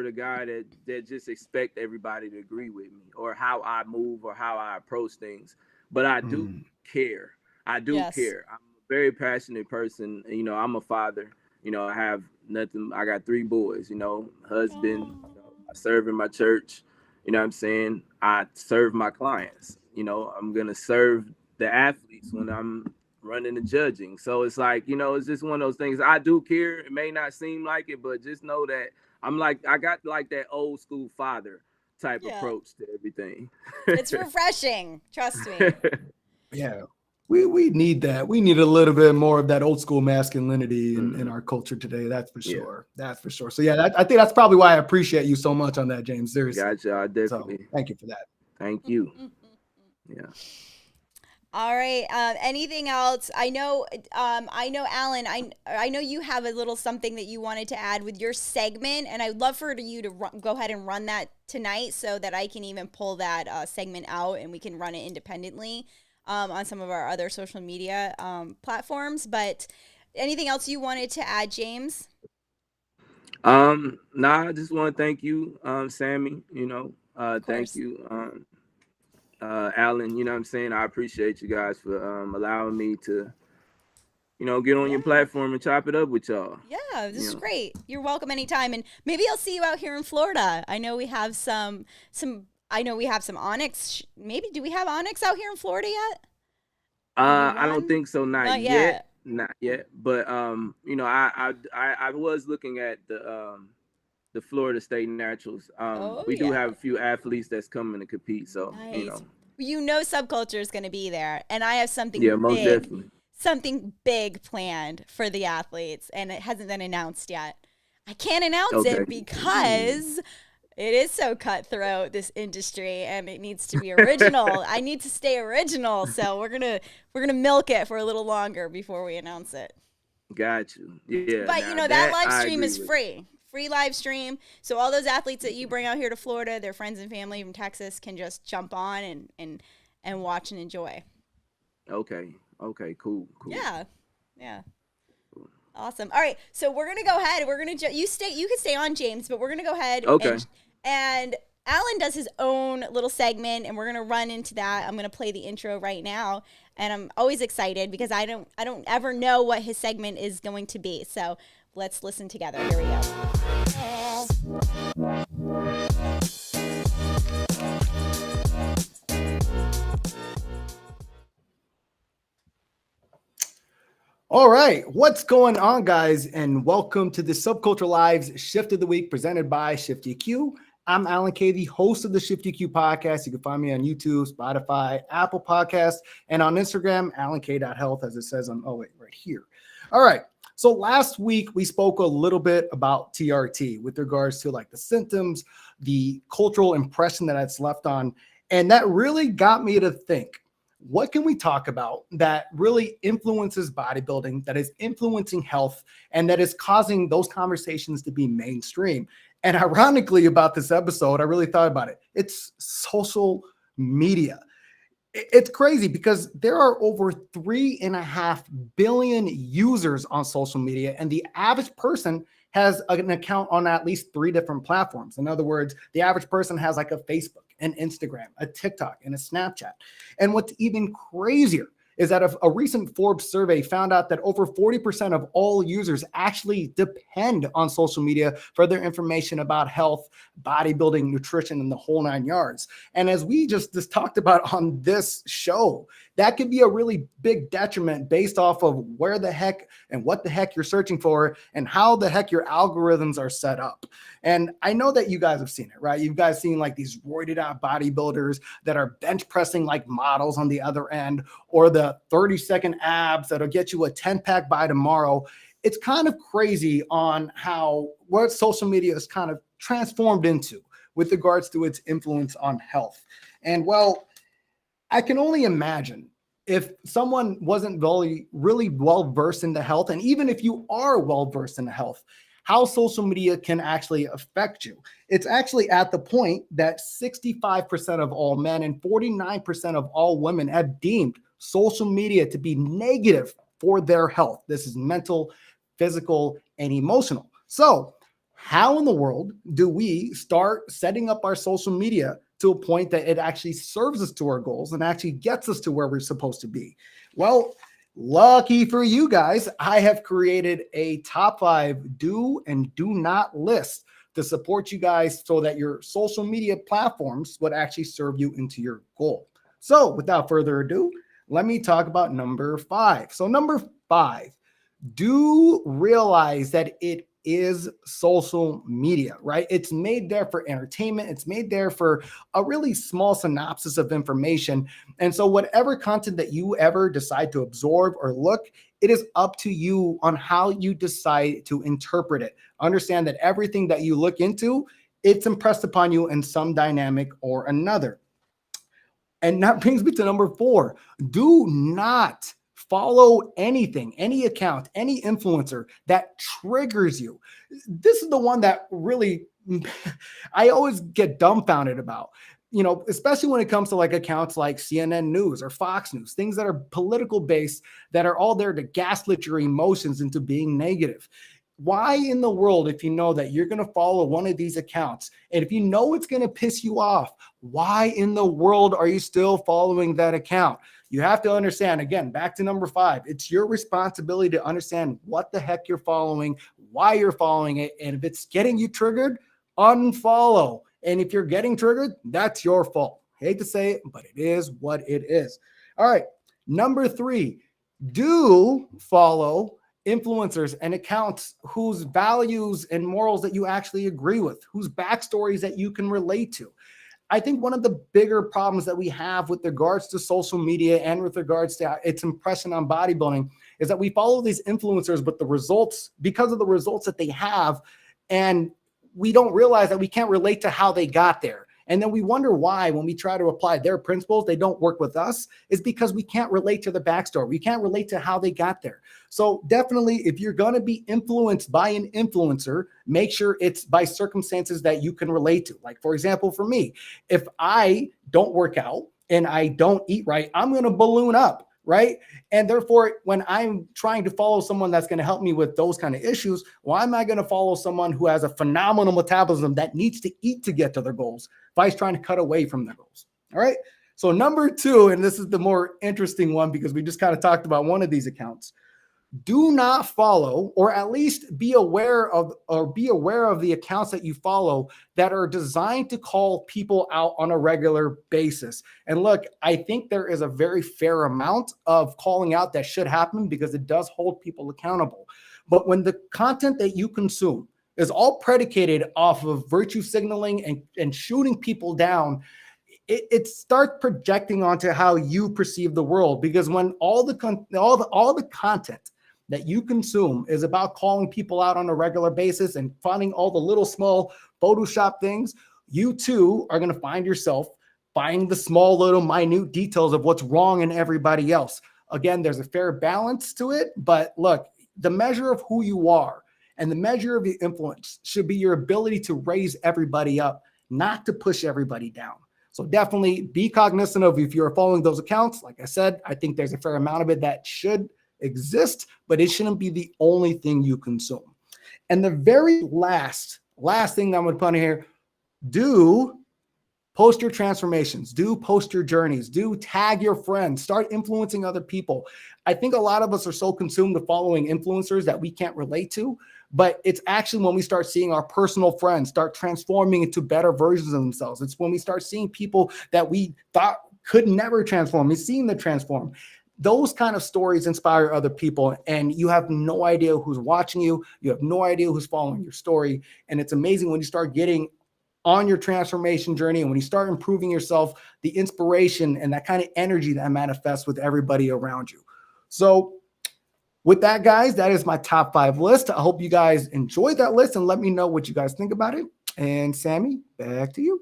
the guy that just expect everybody to agree with me or how I move or how I approach things. But I do care. I do care. I'm a very passionate person. You know, I'm a father. You know, I have nothing. I got 3 boys. You know, husband. You know, I serve in my church. You know what I'm saying? I serve my clients. You know, I'm gonna serve the athletes when I'm running the judging. So it's like, you know, it's just one of those things. I do care. It may not seem like it, but just know that I got like that old school father type approach to everything. It's refreshing. Trust me. Yeah. We need that. We need a little bit more of that old school masculinity in our culture today. That's for sure. That's for sure. So yeah, I think that's probably why I appreciate you so much on that, James. Seriously. Gotcha. I definitely. So, thank you for that. Thank you. Yeah. All right. Anything else? I know, Alan, I know you have a little something that you wanted to add with your segment, and I'd love for you to go ahead and run that tonight so that I can even pull that segment out and we can run it independently on some of our other social media platforms. But anything else you wanted to add, James? Nah, I just want to thank you, Sammy, you know, thank you, Alan, you know what I'm saying? I appreciate you guys for allowing me to, you know, get on your platform and chop it up with y'all. Yeah, this is great. You're welcome anytime. And maybe I'll see you out here in Florida. I know we have some onyx. Maybe do we have onyx out here in Florida yet? I don't think so. Not yet. Not yet. But you know, I was looking at the Florida State Naturals. We do have a few athletes that's coming to compete. So you know, Subculture is going to be there, and I have something most definitely. Something big planned for the athletes, and it hasn't been announced yet. I can't announce it because it is so cutthroat, this industry, and it needs to be original. I need to stay original, so we're gonna milk it for a little longer before we announce it. Got you. Yeah. But you know that live stream is free. Free live stream. So all those athletes that you bring out here to Florida, their friends and family from Texas can just jump on and watch and enjoy. Okay. Cool. Yeah. Awesome. All right. So we're going to go ahead. You can stay on, James, but we're going to go ahead. Okay. And Alan does his own little segment, and we're going to run into that. I'm going to play the intro right now, and I'm always excited because I don't ever know what his segment is going to be. So let's listen together. Here we go. All right, what's going on, guys? And welcome to the Subculture Live's Shift of the Week presented by ShiftEQ. I'm Alan Kay, the host of the ShiftEQ podcast. You can find me on YouTube, Spotify, Apple Podcasts, and on Instagram, alankay.health, as it says on, right here. All right, so last week we spoke a little bit about TRT with regards to like the symptoms, the cultural impression that it's left on, and that really got me to think. What can we talk about that really influences bodybuilding, that is influencing health, and that is causing those conversations to be mainstream? And ironically, about this episode, I really thought about it. It's social media. It's crazy because there are over 3.5 billion users on social media, and the average person has an account on at least 3 different platforms. In other words, the average person has like a Facebook, an Instagram, a TikTok, and a Snapchat. And what's even crazier is that a recent Forbes survey found out that over 40% of all users actually depend on social media for their information about health, bodybuilding, nutrition, and the whole 9 yards. And as we just talked about on this show, that could be a really big detriment based off of where the heck and what the heck you're searching for and how the heck your algorithms are set up. And I know that you guys have seen it, right? You guys seen like these roided out bodybuilders that are bench pressing like models on the other end, or the 30-second abs that'll get you a 10-pack by tomorrow. It's kind of crazy on how what social media is kind of transformed into with regards to its influence on health. And well, I can only imagine if someone wasn't really well versed in the health, and even if you are well versed in the health, how social media can actually affect you. It's actually at the point that 65% of all men and 49% of all women have deemed social media to be negative for their health. This is mental, physical, and emotional. So how in the world do we start setting up our social media to a point that it actually serves us to our goals and actually gets us to where we're supposed to be? Well, lucky for you guys, I have created a top 5 do and do not list to support you guys so that your social media platforms would actually serve you into your goal. So without further ado, let me talk about number 5. So number 5, do realize that it is social media, right? It's made there for entertainment. It's made there for a really small synopsis of information. And so whatever content that you ever decide to absorb or look, it is up to you on how you decide to interpret it. Understand that everything that you look into, it's impressed upon you in some dynamic or another. And that brings me to number 4. Do not follow anything, any account, any influencer that triggers you. This is the one that really I always get dumbfounded about, especially when it comes to like accounts like CNN News or Fox News, things that are political based that are all there to gaslit your emotions into being negative. Why in the world, if you know that you're going to follow one of these accounts, and if you know it's going to piss you off, why in the world are you still following that account? You have to understand, again, back to number 5, it's your responsibility to understand what the heck you're following, why you're following it, and if it's getting you triggered, unfollow. And if you're getting triggered, that's your fault. Hate to say it, but it is what it is. All right, number 3, do follow influencers and accounts whose values and morals that you actually agree with, whose backstories that you can relate to. I think one of the bigger problems that we have with regards to social media and with regards to its impression on bodybuilding is that we follow these influencers, but the results, because of the results that they have, and we don't realize that we can't relate to how they got there. And then we wonder why, when we try to apply their principles, they don't work with us, is because we can't relate to the backstory. We can't relate to how they got there. So definitely, if you're going to be influenced by an influencer, make sure it's by circumstances that you can relate to. Like, for example, for me, if I don't work out and I don't eat right, I'm going to balloon up. Right. And therefore, when I'm trying to follow someone that's going to help me with those kind of issues, why am I going to follow someone who has a phenomenal metabolism that needs to eat to get to their goals if he's trying to cut away from their goals? All right. So number 2, and this is the more interesting one because we just kind of talked about one of these accounts. do not follow, or at least be aware of the accounts that you follow that are designed to call people out on a regular basis. And look, I think there is a very fair amount of calling out that should happen because it does hold people accountable. But when the content that you consume is all predicated off of virtue signaling and shooting people down, it starts projecting onto how you perceive the world. Because when all the content that you consume is about calling people out on a regular basis and finding all the little small Photoshop things, you too are going to find yourself finding the small little minute details of what's wrong in everybody else. Again, there's a fair balance to it, but look, the measure of who you are and the measure of your influence should be your ability to raise everybody up, not to push everybody down. So definitely be cognizant of if you're following those accounts. Like I said, I think there's a fair amount of it that should exist, but it shouldn't be the only thing you consume. And the very last thing that I'm going to put in here, do post your transformations, do post your journeys, do tag your friends, start influencing other people. I think a lot of us are so consumed with following influencers that we can't relate to, but it's actually when we start seeing our personal friends start transforming into better versions of themselves. It's when we start seeing people that we thought could never transform, we've seen them transform. Those kind of stories inspire other people, and you have no idea who's watching you. You have no idea who's following your story. And it's amazing when you start getting on your transformation journey and when you start improving yourself, the inspiration and that kind of energy that manifests with everybody around you. So with that, guys, that is my top 5 list. I hope you guys enjoyed that list and let me know what you guys think about it. And Sammy, back to you.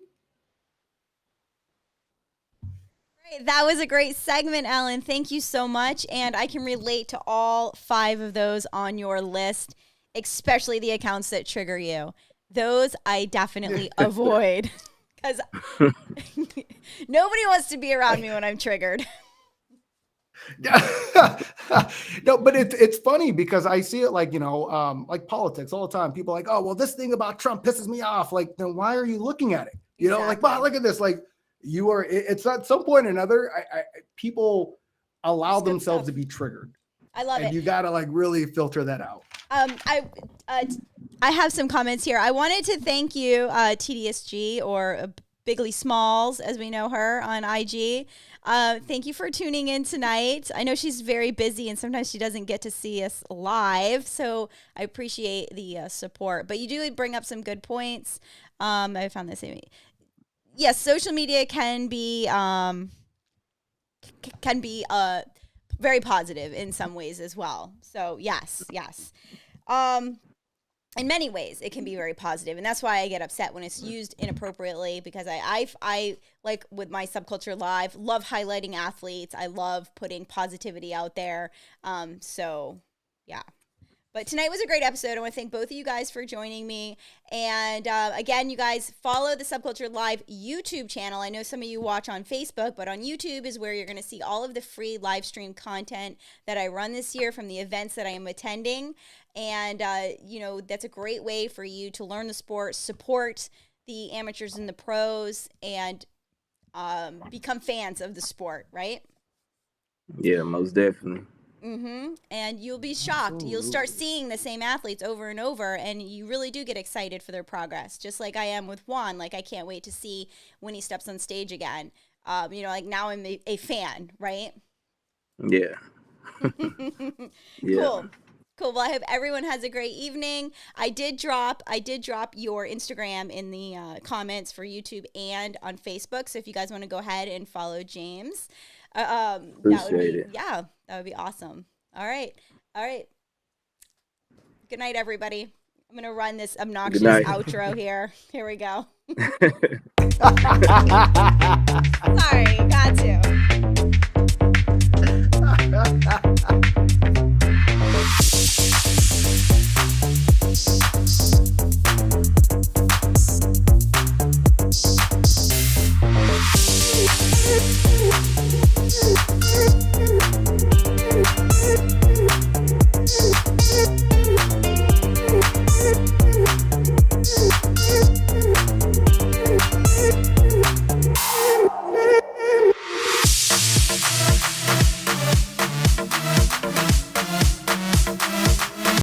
That was a great segment, Ellen. Thank you so much. And I can relate to all 5 of those on your list, especially the accounts that trigger you. Those I definitely avoid because nobody wants to be around me when I'm triggered. No, but it's funny because I see it like, like politics all the time. People are like, oh, well, this thing about Trump pisses me off. Like, then why are you looking at it? Like, wow, look at this. Like, it's at some point or another, people allow themselves to be triggered. I love it. And you got to like really filter that out. I have some comments here. I wanted to thank you, TDSG, or Bigly Smalls, as we know her on IG. Thank you for tuning in tonight. I know she's very busy and sometimes she doesn't get to see us live, so I appreciate the support. But you do bring up some good points. I found the same. Yes, social media can be very positive in some ways as well. So yes. In many ways, it can be very positive, and that's why I get upset when it's used inappropriately. Because I like with my Subculture Live, love highlighting athletes. I love putting positivity out there. So yeah. But tonight was a great episode. I want to thank both of you guys for joining me. And again, you guys follow the Subculture Live YouTube channel. I know some of you watch on Facebook, but on YouTube is where you're going to see all of the free live stream content that I run this year from the events that I am attending. And, that's a great way for you to learn the sport, support the amateurs and the pros, and become fans of the sport, right? Yeah, most definitely. Mm-hmm. And you'll be shocked. Absolutely. You'll start seeing the same athletes over and over, and you really do get excited for their progress, just like I am with Juan. Like, I can't wait to see when he steps on stage again. Like now I'm a fan, right? Yeah. Yeah. Cool. Well, I hope everyone has a great evening. I did drop your Instagram in the comments for YouTube and on Facebook. So if you guys want to go ahead and follow James, that would be awesome. All right. Good night, everybody. I'm gonna run this obnoxious outro here. Here we go. Sorry, got to.